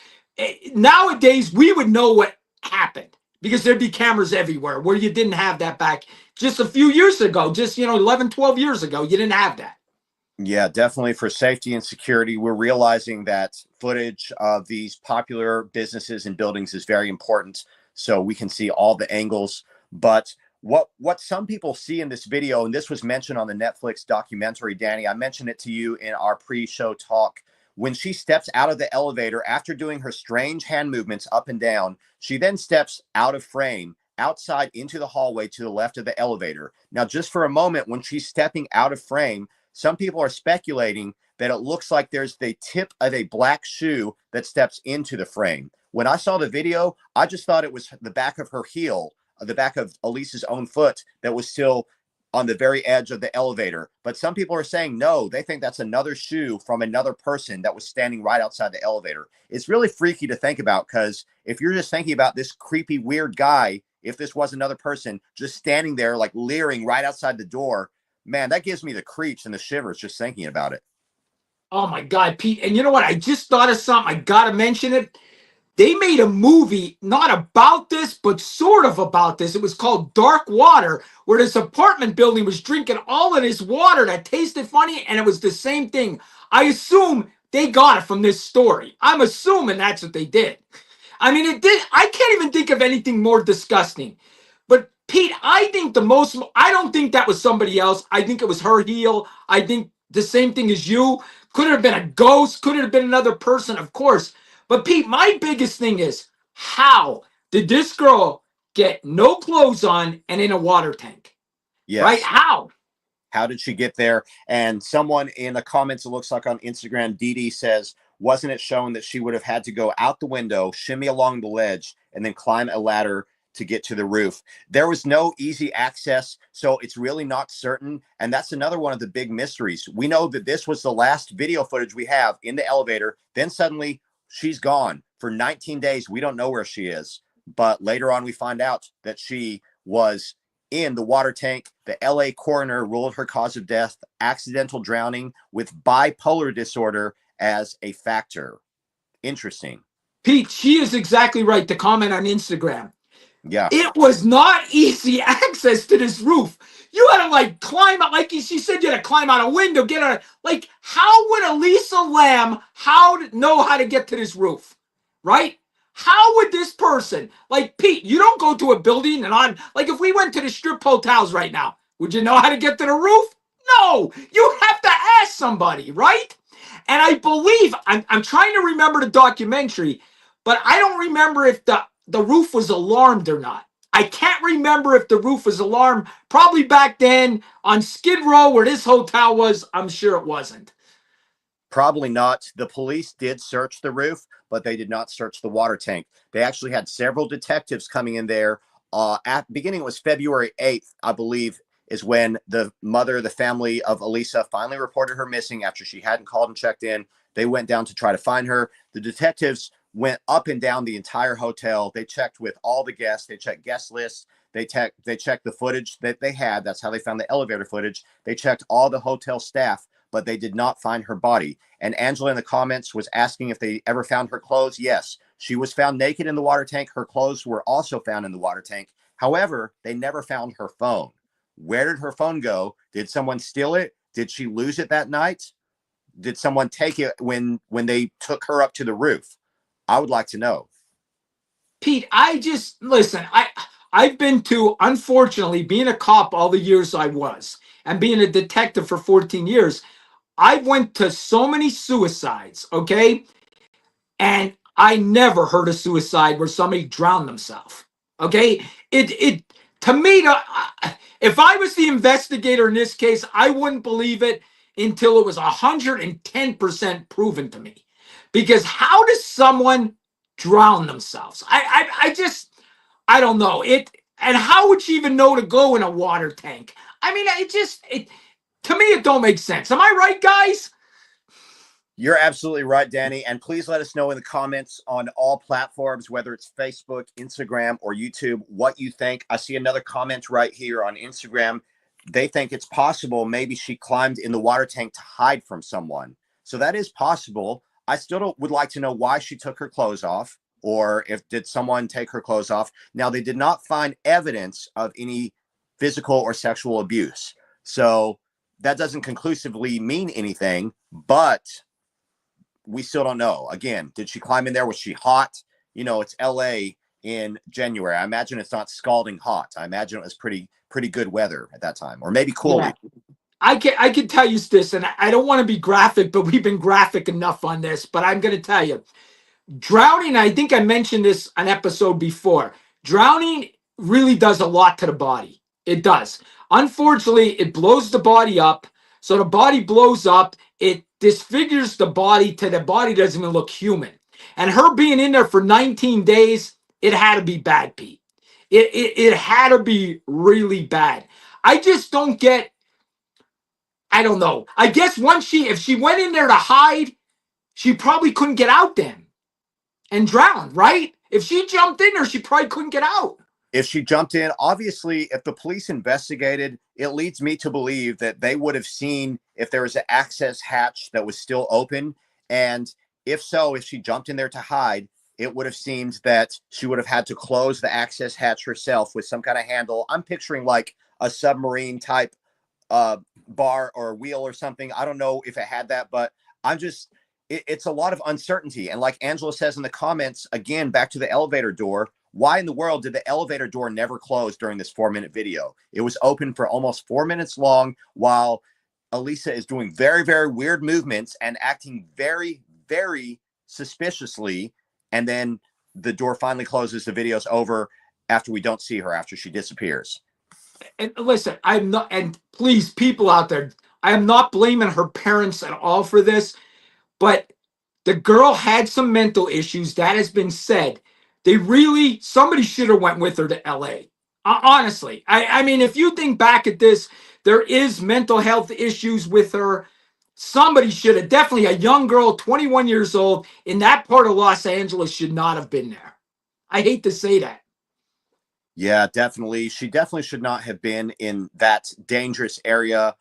Nowadays, we would know what happened because there'd be cameras everywhere where you didn't have that back just a few years ago, just, 11, 12 years ago. You didn't have that. Yeah, definitely for safety and security. We're realizing that footage of these popular businesses and buildings is very important so we can see all the angles. But what some people see in this video, and this was mentioned on the Netflix documentary, Danny, I mentioned it to you in our pre-show talk. When she steps out of the elevator after doing her strange hand movements up and down, she then steps out of frame outside into the hallway to the left of the elevator. Now, just for a moment, when she's stepping out of frame, some people are speculating that it looks like there's the tip of a black shoe that steps into the frame. When I saw the video, I just thought it was the back of her heel, the back of Elisa's own foot that was still on the very edge of the elevator. But some people are saying, no, they think that's another shoe from another person that was standing right outside the elevator. It's really freaky to think about, because if you're just thinking about this creepy, weird guy, if this was another person just standing there, like leering right outside the door, man, that gives me the creeps and the shivers just thinking about it. Oh my God, Pete. And you know what? I just thought of something. I got to mention it. They made a movie, not about this, but sort of about this. It was called Dark Water, where this apartment building was drinking all of this water that tasted funny, and it was the same thing. I assume they got it from this story. I'm assuming that's what they did. I mean, it did. I can't even think of anything more disgusting. But Pete, I don't think that was somebody else. I think it was her heel. I think the same thing as you. Could it have been a ghost? Could it have been another person? Of course. But Pete, my biggest thing is, how did this girl get no clothes on and in a water tank? Yes. Right? How? How did she get there? And someone in the comments, it looks like on Instagram, Dee says, wasn't it shown that she would have had to go out the window, shimmy along the ledge, and then climb a ladder to get to the roof? There was no easy access, so it's really not certain. And that's another one of the big mysteries. We know that this was the last video footage we have in the elevator. Then suddenly she's gone for 19 days. We don't know where she is. But later on, we find out that she was in the water tank. The LA coroner ruled her cause of death accidental drowning with bipolar disorder as a factor. Interesting. Pete, she is exactly right to comment on Instagram. Yeah. It was not easy access to this roof. You had to climb out, like she said, you had to climb out a window, get on. How would Elisa Lamb know how to get to this roof? Right? How would this person, Pete, you don't go to a building and if we went to the strip hotels right now, would you know how to get to the roof? No, you have to ask somebody, right? And I believe, I'm trying to remember the documentary, but I don't remember if the roof was alarmed or not. I can't remember if the roof was alarmed. Probably back then on Skid Row where this hotel was, I'm sure it wasn't. Probably not. The police did search the roof, but they did not search the water tank. They actually had several detectives coming in there. At the beginning, it was February 8th, I believe, is when the family of Elisa finally reported her missing after she hadn't called and checked in. They went down to try to find her. The detectives went up and down the entire hotel. They checked with all the guests. They checked guest lists. They checked the footage that they had. That's how they found the elevator footage. They checked all the hotel staff, but they did not find her body. And Angela in the comments was asking if they ever found her clothes. Yes, she was found naked in the water tank. Her clothes were also found in the water tank. However, they never found her phone. Where did her phone go? Did someone steal it? Did she lose it that night? Did someone take it when they took her up to the roof? I would like to know. Pete, I've been to, unfortunately, being a cop all the years I was, and being a detective for 14 years, I went to so many suicides, okay? And I never heard a suicide where somebody drowned themselves, okay? To me, if I was the investigator in this case, I wouldn't believe it until it was 110% proven to me. Because how does someone drown themselves? I just, I don't know it. And how would she even know to go in a water tank? I mean, to me, it don't make sense. Am I right, guys? You're absolutely right, Danny. And please let us know in the comments on all platforms, whether it's Facebook, Instagram, or YouTube, what you think. I see another comment right here on Instagram. They think it's possible maybe she climbed in the water tank to hide from someone. So that is possible. I still would like to know why she took her clothes off, or if did someone take her clothes off. Now, they did not find evidence of any physical or sexual abuse. So that doesn't conclusively mean anything, but we still don't know. Again, did she climb in there? Was she hot? You know, it's LA in January. I imagine it's not scalding hot. I imagine it was pretty good weather at that time, or maybe cool. Yeah. I can tell you this, and I don't want to be graphic, but we've been graphic enough on this. But I'm going to tell you, drowning. I think I mentioned this an episode before. Drowning really does a lot to the body. It does. Unfortunately, it blows the body up. So the body blows up. It disfigures the body till the body doesn't even look human. And her being in there for 19 days, it had to be bad, Pete. It had to be really bad. I just don't get, I don't know. I guess if she went in there to hide, she probably couldn't get out then and drowned, right? If she jumped in there, she probably couldn't get out. If she jumped in, obviously, if the police investigated, it leads me to believe that they would have seen if there was an access hatch that was still open. And if so, if she jumped in there to hide, it would have seemed that she would have had to close the access hatch herself with some kind of handle. I'm picturing like a submarine type bar or wheel or something. I don't know if it had that, but it's a lot of uncertainty. And like Angela says in the comments, again, back to the elevator door, why in the world did the elevator door never close during this 4-minute video? It was open for almost 4 minutes long while Elisa is doing very, very weird movements and acting very, very suspiciously. And then the door finally closes. The video's over after we don't see her, after she disappears. And listen, I'm not, and please, people out there, I am not blaming her parents at all for this, but the girl had some mental issues. That has been said. Somebody should have went with her to LA. Honestly, I mean, if you think back at this, there is mental health issues with her. Somebody should have, definitely a young girl, 21 years old, in that part of Los Angeles should not have been there. I hate to say that. Yeah, definitely. She definitely should not have been in that dangerous area.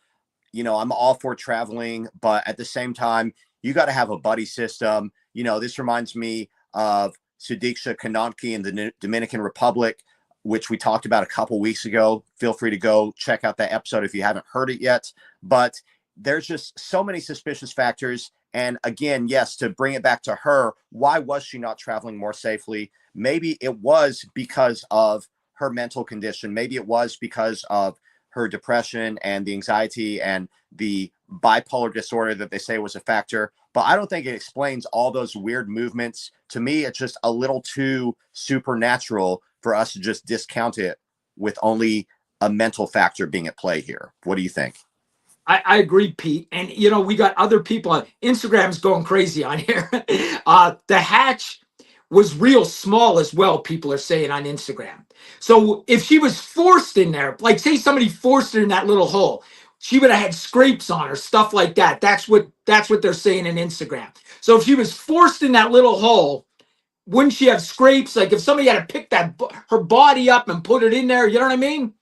You know, I'm all for traveling, but at the same time, you got to have a buddy system. You know, this reminds me of Sudiksha Kanonki in the Dominican Republic, which we talked about a couple weeks ago. Feel free to go check out that episode if you haven't heard it yet. But there's just so many suspicious factors. And again, yes, to bring it back to her, why was she not traveling more safely? Maybe it was because of her mental condition. Maybe it was because of her depression and the anxiety and the bipolar disorder that they say was a factor. But I don't think it explains all those weird movements. To me, it's just a little too supernatural for us to just discount it with only a mental factor being at play here. What do you think? I agree, Pete. And, you know, we got other people on Instagram's going crazy on here. The hatch was real small as well, people are saying on Instagram. So if she was forced in there, like say somebody forced her in that little hole, she would have had scrapes on her, stuff like that. That's what they're saying in Instagram. So if she was forced in that little hole, wouldn't she have scrapes? Like if somebody had to pick her body up and put it in there, you know what I mean?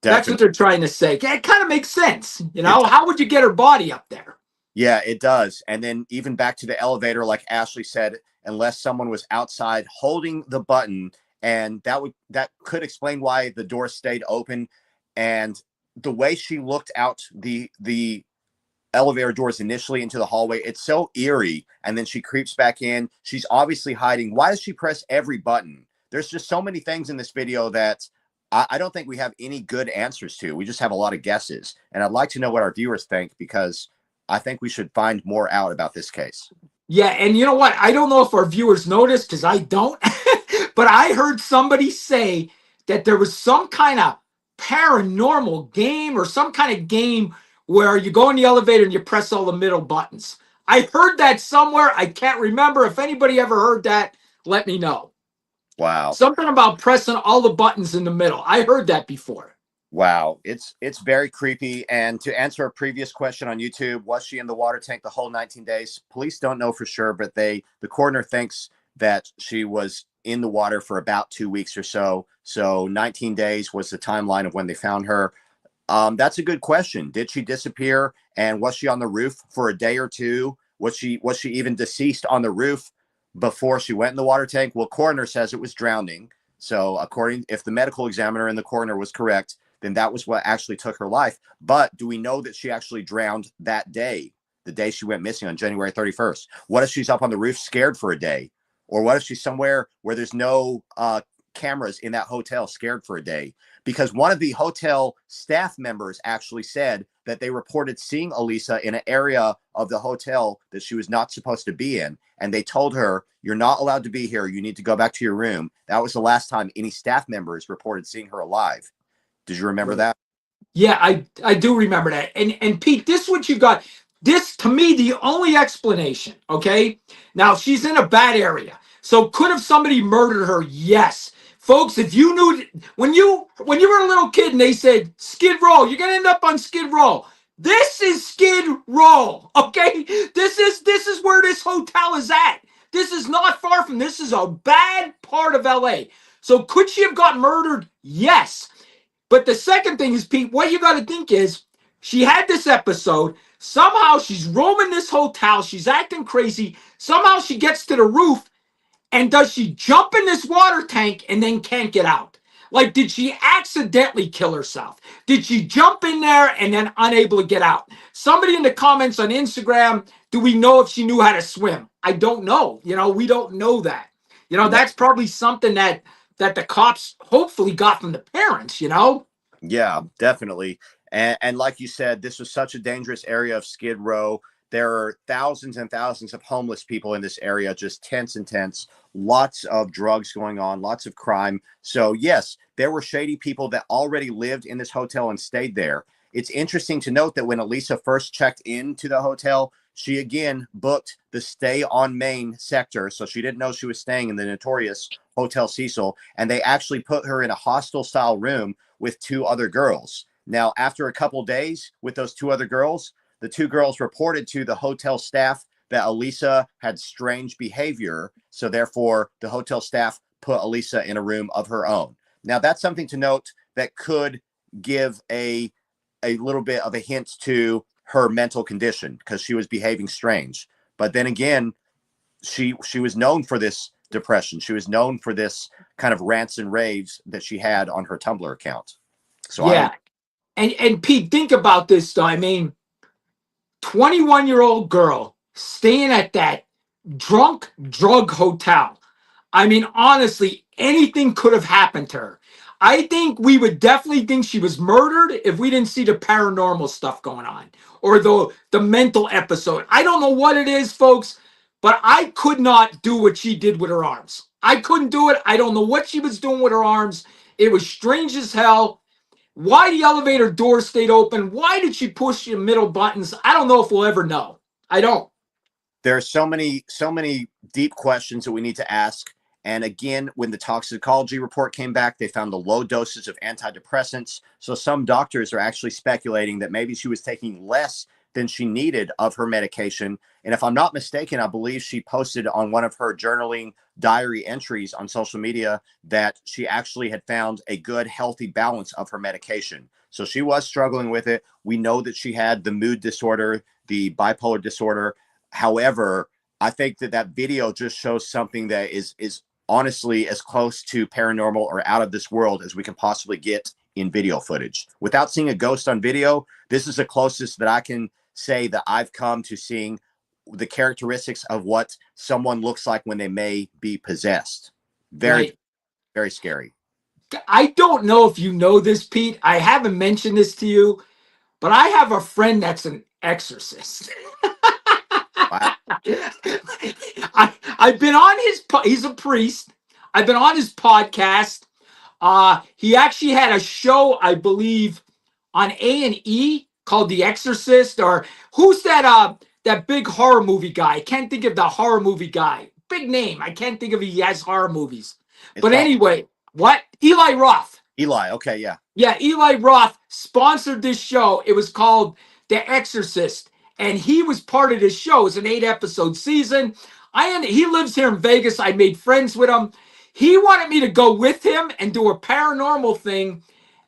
Definitely. That's what they're trying to say. It kind of makes sense. You know, how would you get her body up there? Yeah, it does. And then even back to the elevator, like Ashley said, unless someone was outside holding the button, and that could explain why the door stayed open. And the way she looked out the elevator doors initially into the hallway, it's so eerie. And then she creeps back in. She's obviously hiding. Why does she press every button? There's just so many things in this video that I don't think we have any good answers to. We just have a lot of guesses. And I'd like to know what our viewers think, because I think we should find more out about this case. Yeah, and you know what? I don't know if our viewers noticed, because I don't, but I heard somebody say that there was some kind of paranormal game or some kind of game where you go in the elevator and you press all the middle buttons. I heard that somewhere. I can't remember. If anybody ever heard that, let me know. Wow. Something about pressing all the buttons in the middle. I heard that before. Wow, it's very creepy. And to answer a previous question on YouTube, was she in the water tank the whole 19 days? Police don't know for sure, but the coroner thinks that she was in the water for about 2 weeks or so. So 19 days was the timeline of when they found her. That's a good question. Did she disappear? And was she on the roof for a day or two? Was she even deceased on the roof before she went in the water tank? Well, coroner says it was drowning. So if the medical examiner and the coroner was correct, then that was what actually took her life. But do we know that she actually drowned that day, the day she went missing on January 31st? What if she's up on the roof scared for a day? Or what if she's somewhere where there's no cameras in that hotel scared for a day? Because one of the hotel staff members actually said that they reported seeing Elisa in an area of the hotel that she was not supposed to be in. And they told her, you're not allowed to be here. You need to go back to your room. That was the last time any staff members reported seeing her alive. Did you remember that? Yeah, I do remember that. And Pete, this is what you got. This, to me, the only explanation, okay? Now, she's in a bad area. So could have somebody murdered her? Yes. Folks, if you knew, when you were a little kid and they said, Skid Row, you're going to end up on Skid Row. This is Skid Row, okay? This is where this hotel is at. This is not far from, this is a bad part of LA. So could she have got murdered? Yes. But the second thing is, Pete, what you got to think is she had this episode. Somehow she's roaming this hotel. She's acting crazy. Somehow she gets to the roof. And does she jump in this water tank and then can't get out? Like, did she accidentally kill herself? Did she jump in there and then unable to get out? Somebody in the comments on Instagram, do we know if she knew how to swim? I don't know. We don't know that. That's probably something that the cops hopefully got from the parents, Yeah, definitely. And like you said, this was such a dangerous area of Skid Row. There are thousands and thousands of homeless people in this area, just tense and tense. Lots of drugs going on, lots of crime. So yes, there were shady people that already lived in this hotel and stayed there. It's interesting to note that when Elisa first checked into the hotel, she again booked the stay on Main sector. So she didn't know she was staying in the notorious Hotel Cecil. And they actually put her in a hostel style room with 2 other girls. Now, after a couple days with those 2 other girls, the 2 girls reported to the hotel staff that Elisa had strange behavior. So therefore, the hotel staff put Elisa in a room of her own. Now, that's something to note that could give a little bit of a hint to her mental condition, because she was behaving strange. But then again, she was known for this depression. She was known for this kind of rants and raves that she had on her Tumblr account. So yeah. And Pete, think about this though. I mean, 21-year-old girl staying at that drunk drug hotel. I mean, honestly, anything could have happened to her. I think we would definitely think she was murdered if we didn't see the paranormal stuff going on or the mental episode. I don't know what it is, folks, but I could not do what she did with her arms. I couldn't do it. I don't know what she was doing with her arms. It was strange as hell. Why the elevator door stayed open? Why did she push the middle buttons? I don't know if we'll ever know. I don't. There are so many deep questions that we need to ask. And again, when the toxicology report came back, they found the low doses of antidepressants. So some doctors are actually speculating that maybe she was taking less than she needed of her medication. And if I'm not mistaken, I believe she posted on one of her journaling diary entries on social media that she actually had found a good, healthy balance of her medication. So she was struggling with it. We know that she had the mood disorder, the bipolar disorder. However, I think that video just shows something that is honestly as close to paranormal or out of this world as we can possibly get in video footage. Without seeing a ghost on video, this is the closest that I can say that I've come to seeing the characteristics of what someone looks like when they may be possessed. Very, Right. very scary. I don't know if you know this, Pete. I haven't mentioned this to you, but I have a friend that's an exorcist. Wow. I've been on he's a priest. I've been on his podcast. He actually had a show, I believe, on A&E called The Exorcist, or who's that big horror movie guy? I can't think of the horror movie guy. Big name. I can't think of he has horror movies. It's But probably anyway, what? Eli Roth. Eli. Okay, yeah. Yeah, Eli Roth sponsored this show. It was called The Exorcist, and he was part of this show. It's an 8-episode season. He lives here in Vegas. I made friends with him. He wanted me to go with him and do a paranormal thing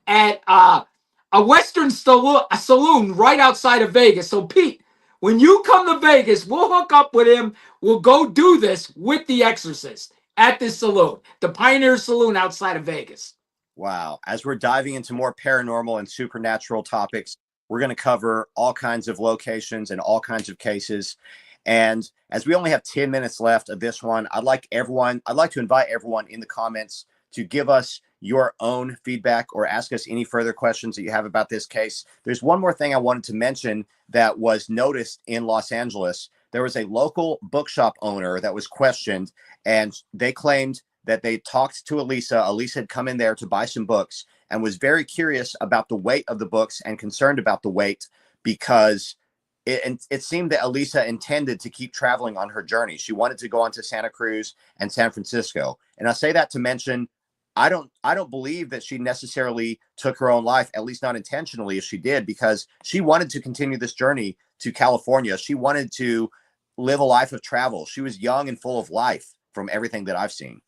at a Western saloon right outside of Vegas. So, Pete, when you come to Vegas, we'll hook up with him. We'll go do this with The Exorcist at this saloon, the Pioneer Saloon outside of Vegas. Wow. As we're diving into more paranormal and supernatural topics, we're going to cover all kinds of locations and all kinds of cases. And as we only have 10 minutes left of this one, I'd like to invite everyone in the comments to give us your own feedback or ask us any further questions that you have about this case. There's one more thing I wanted to mention that was noticed in Los Angeles. There was a local bookshop owner that was questioned, and they claimed that they talked to Elisa. Elisa had come in there to buy some books and was very curious about the weight of the books and concerned about the weight because it seemed that Elisa intended to keep traveling on her journey. She wanted to go on to Santa Cruz and San Francisco. And I say that to mention, I don't believe that she necessarily took her own life, at least not intentionally if she did, because she wanted to continue this journey to California. She wanted to live a life of travel. She was young and full of life from everything that I've seen.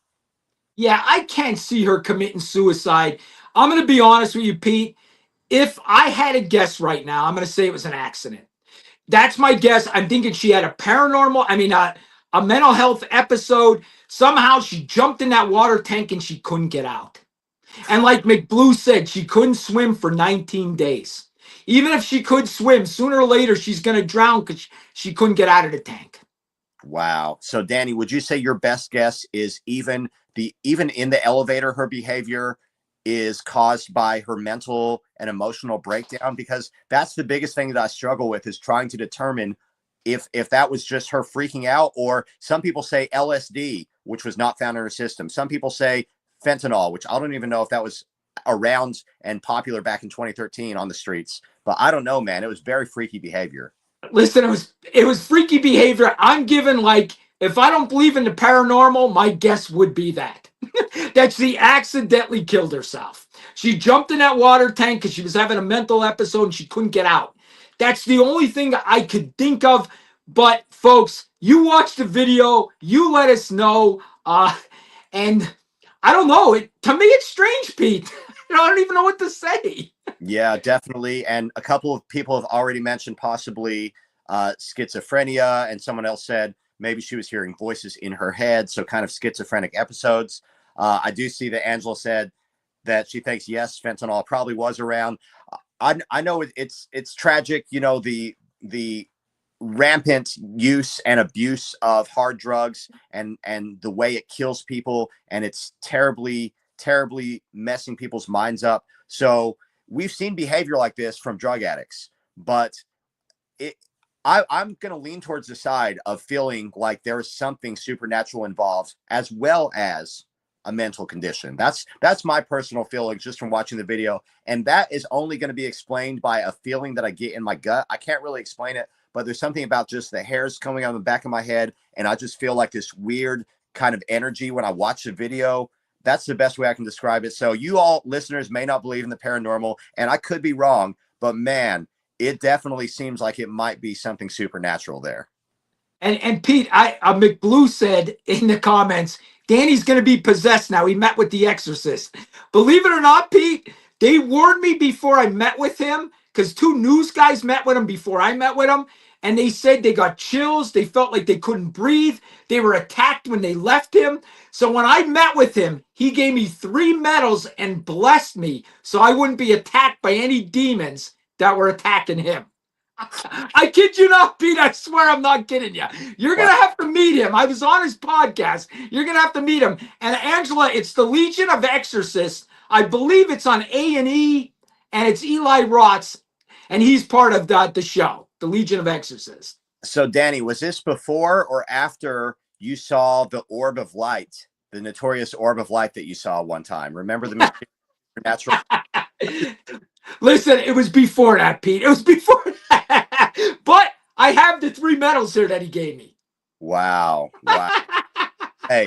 Yeah, I can't see her committing suicide. I'm going to be honest with you, Pete. If I had to guess right now, I'm going to say it was an accident. That's my guess. I'm thinking she had a mental health episode. Somehow she jumped in that water tank and she couldn't get out. And like McBlue said, she couldn't swim for 19 days. Even if she could swim, sooner or later she's going to drown because she couldn't get out of the tank. Wow. So Danny, would you say your best guess is even in the elevator, her behavior is caused by her mental and emotional breakdown? Because that's the biggest thing that I struggle with, is trying to determine if that was just her freaking out, or some people say LSD, which was not found in her system. Some people say fentanyl, which I don't even know if that was around and popular back in 2013 on the streets. But I don't know, man. It was very freaky behavior. Listen, it was freaky behavior. I'm given, like, if I don't believe in the paranormal, my guess would be that she accidentally killed herself. She jumped in that water tank because she was having a mental episode and she couldn't get out. That's the only thing I could think of. But folks, you watch the video, you let us know. And I don't know. To me, it's strange, Pete. I don't even know what to say. Yeah, definitely. And a couple of people have already mentioned possibly schizophrenia, and someone else said maybe she was hearing voices in her head, so kind of schizophrenic episodes. I do see that Angela said that she thinks, yes, fentanyl probably was around. I know it's tragic, the rampant use and abuse of hard drugs and the way it kills people, and it's terribly messing people's minds up. So we've seen behavior like this from drug addicts, but I'm going to lean towards the side of feeling like there is something supernatural involved, as well as a mental condition. That's my personal feeling just from watching the video. And that is only going to be explained by a feeling that I get in my gut. I can't really explain it, but there's something about just the hairs coming on the back of my head. And I just feel like this weird kind of energy when I watch the video. That's the best way I can describe it. So you all listeners may not believe in the paranormal, and I could be wrong, but man, it definitely seems like it might be something supernatural there. And Pete, McBlue said in the comments, Danny's going to be possessed now. He met with the Exorcist. Believe it or not, Pete, they warned me before I met with him, because 2 news guys met with him before I met with him, and they said they got chills. They felt like they couldn't breathe. They were attacked when they left him. So when I met with him, he gave me 3 medals and blessed me so I wouldn't be attacked by any demons that were attacking him. I kid you not, Pete. I swear I'm not kidding you. You're going to have to meet him. I was on his podcast. You're going to have to meet him. And Angela, it's the Legion of Exorcists. I believe it's on A&E, and it's Eli Roth's, and he's part of the show, the Legion of Exorcists. So Danny, was this before or after you saw the orb of light the notorious orb of light that you saw one time. Remember the supernatural? Listen, it was before that, Pete. It was before that. But I have the 3 medals here that he gave me. Wow. Wow. Hey,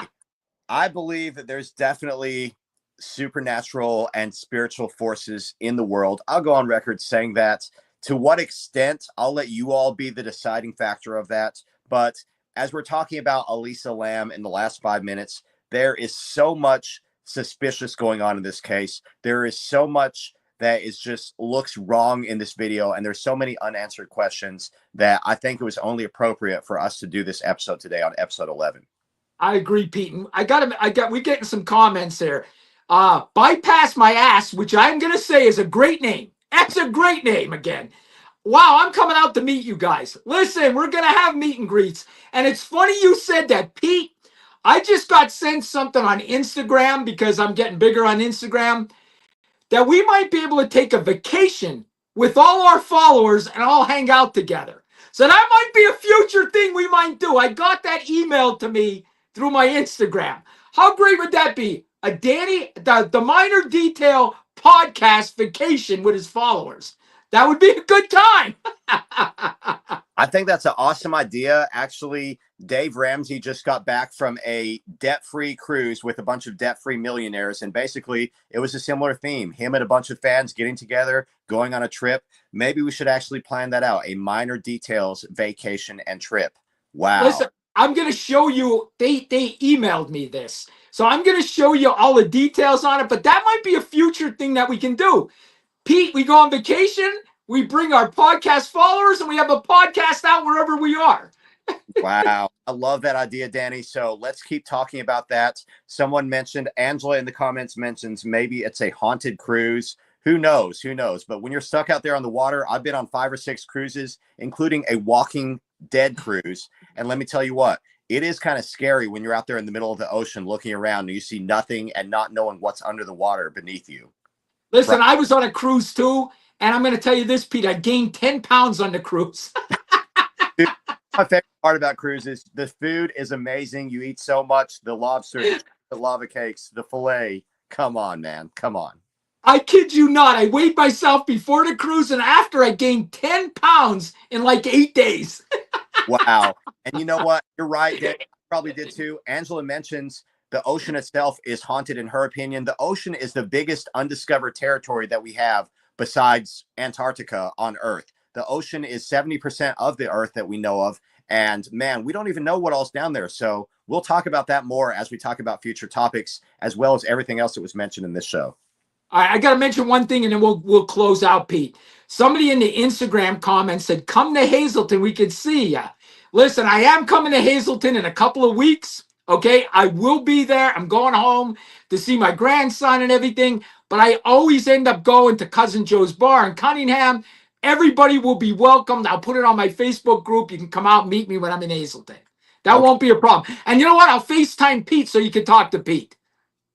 I believe that there's definitely supernatural and spiritual forces in the world. I'll go on record saying that. To what extent, I'll let you all be the deciding factor of that. But as we're talking about Elisa Lam in the last 5 minutes, there is so much suspicious going on in this case. There is so much that is just looks wrong in this video, and there's so many unanswered questions that I think it was only appropriate for us to do this episode today on episode 11. I agree, Pete. We're getting some comments there. Bypass my ass, which I'm gonna say is a great name. That's a great name again. Wow, I'm coming out to meet you guys. Listen, we're gonna have meet and greets. And it's funny you said that, Pete. I just got sent something on Instagram because I'm getting bigger on Instagram that we might be able to take a vacation with all our followers and all hang out together. So that might be a future thing we might do. I got that emailed to me through my Instagram. How great would that be? A the Minor Detail podcast vacation with his followers. That would be a good time. I think that's an awesome idea. Actually, Dave Ramsey just got back from a debt-free cruise with a bunch of debt-free millionaires. And basically, it was a similar theme. Him and a bunch of fans getting together, going on a trip. Maybe we should actually plan that out. A Minor Details vacation and trip. Wow. Listen, I'm going to show you. They emailed me this. So I'm going to show you all the details on it. But that might be a future thing that we can do. Pete, we go on vacation, we bring our podcast followers, and we have a podcast out wherever we are. Wow. I love that idea, Danny. So let's keep talking about that. Someone mentioned, Angela in the comments mentions, maybe it's a haunted cruise. Who knows? Who knows? But when you're stuck out there on the water, I've been on 5 or 6 cruises, including a Walking Dead cruise. And let me tell you what, it is kind of scary when you're out there in the middle of the ocean looking around and you see nothing and not knowing what's under the water beneath you. Listen, I was on a cruise too, and I'm going to tell you this, Pete. I gained 10 pounds on the cruise. Dude, my favorite part about cruises, the food is amazing. You eat so much. The lobster, the lava cakes, the filet. Come on, man. Come on. I kid you not. I weighed myself before the cruise, and after I gained 10 pounds in like 8 days. Wow. And you know what? You're right. Dan, I probably did too. Angela mentions the ocean itself is haunted in her opinion. The ocean is the biggest undiscovered territory that we have besides Antarctica on Earth. The ocean is 70% of the Earth that we know of. And man, we don't even know what else down there. So we'll talk about that more as we talk about future topics, as well as everything else that was mentioned in this show. All right, I got to mention one thing, and then we'll close out, Pete. Somebody in the Instagram comments said, come to Hazleton. We could see ya. Listen, I am coming to Hazleton in a couple of weeks. Okay, I will be there. I'm going home to see my grandson and everything, but I always end up going to Cousin Joe's Bar in Cunningham. Everybody will be welcomed. I'll put it on my Facebook group. You can come out and meet me when I'm in Hazleton. That won't be a problem. And you know what? I'll FaceTime Pete so you can talk to Pete.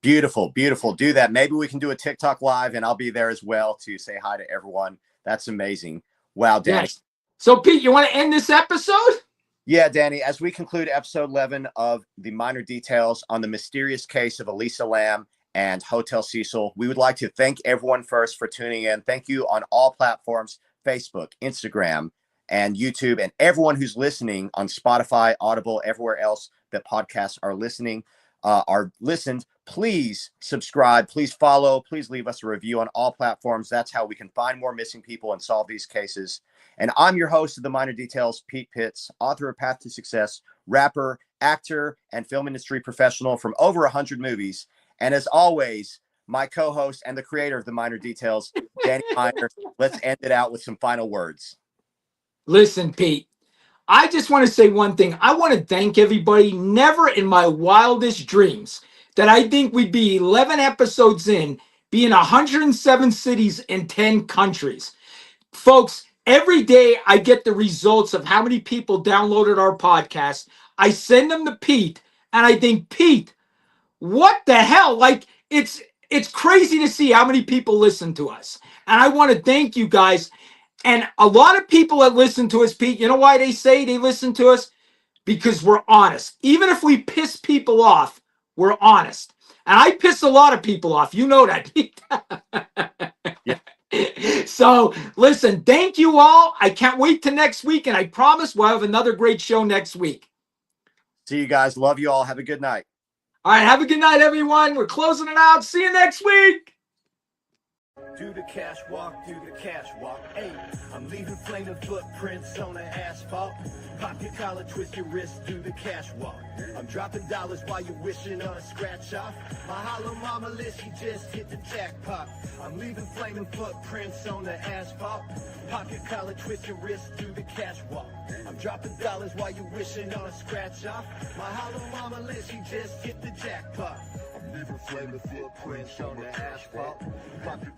Beautiful, beautiful. Do that. Maybe we can do a TikTok live and I'll be there as well to say hi to everyone. That's amazing. Wow, Danny. Yes. So, Pete, you want to end this episode? Yeah, Danny, as we conclude episode 11 of the Minor Details on the mysterious case of Elisa Lam and Hotel Cecil, we would like to thank everyone first for tuning in. Thank you on all platforms, Facebook, Instagram, and YouTube, and everyone who's listening on Spotify, Audible, everywhere else that podcasts are listened. Please subscribe, please follow, please leave us a review on all platforms. That's how we can find more missing people and solve these cases. And I'm your host of the Minor Details, Pete Pitts, author of Path to Success, rapper, actor, and film industry professional from over 100 movies. And as always, my co-host and the creator of the Minor Details, Danny Minor. Let's end it out with some final words. Listen, Pete, I just want to say one thing. I want to thank everybody. Never in my wildest dreams that I think we'd be 11 episodes in, be in 107 cities in 10 countries. Folks, every day I get the results of how many people downloaded our podcast. I send them to Pete, and I think, Pete, what the hell? Like, it's crazy to see how many people listen to us. And I want to thank you guys. And a lot of people that listen to us, Pete, you know why they say they listen to us? Because we're honest. Even if we piss people off, we're honest. And I piss a lot of people off. You know that. Yeah. So listen, thank you all. I can't wait to next week. And I promise we'll have another great show next week. See you guys. Love you all. Have a good night. All right. Have a good night, everyone. We're closing it out. See you next week. Do the cash walk, do the cash walk. Hey, I'm leaving flaming footprints on the asphalt. Pop your collar, twist your wrist, do the cash walk. I'm dropping dollars while you're wishing on a scratch off. My hollow mama list, she just hit the jackpot. I'm leaving flaming footprints on the asphalt. Pop your collar, twist your wrist, do the cash walk. I'm dropping dollars while you're wishing on a scratch off. My hollow mama list, she just hit the jackpot. I'm leaving flaming footprints on the asphalt. Pop your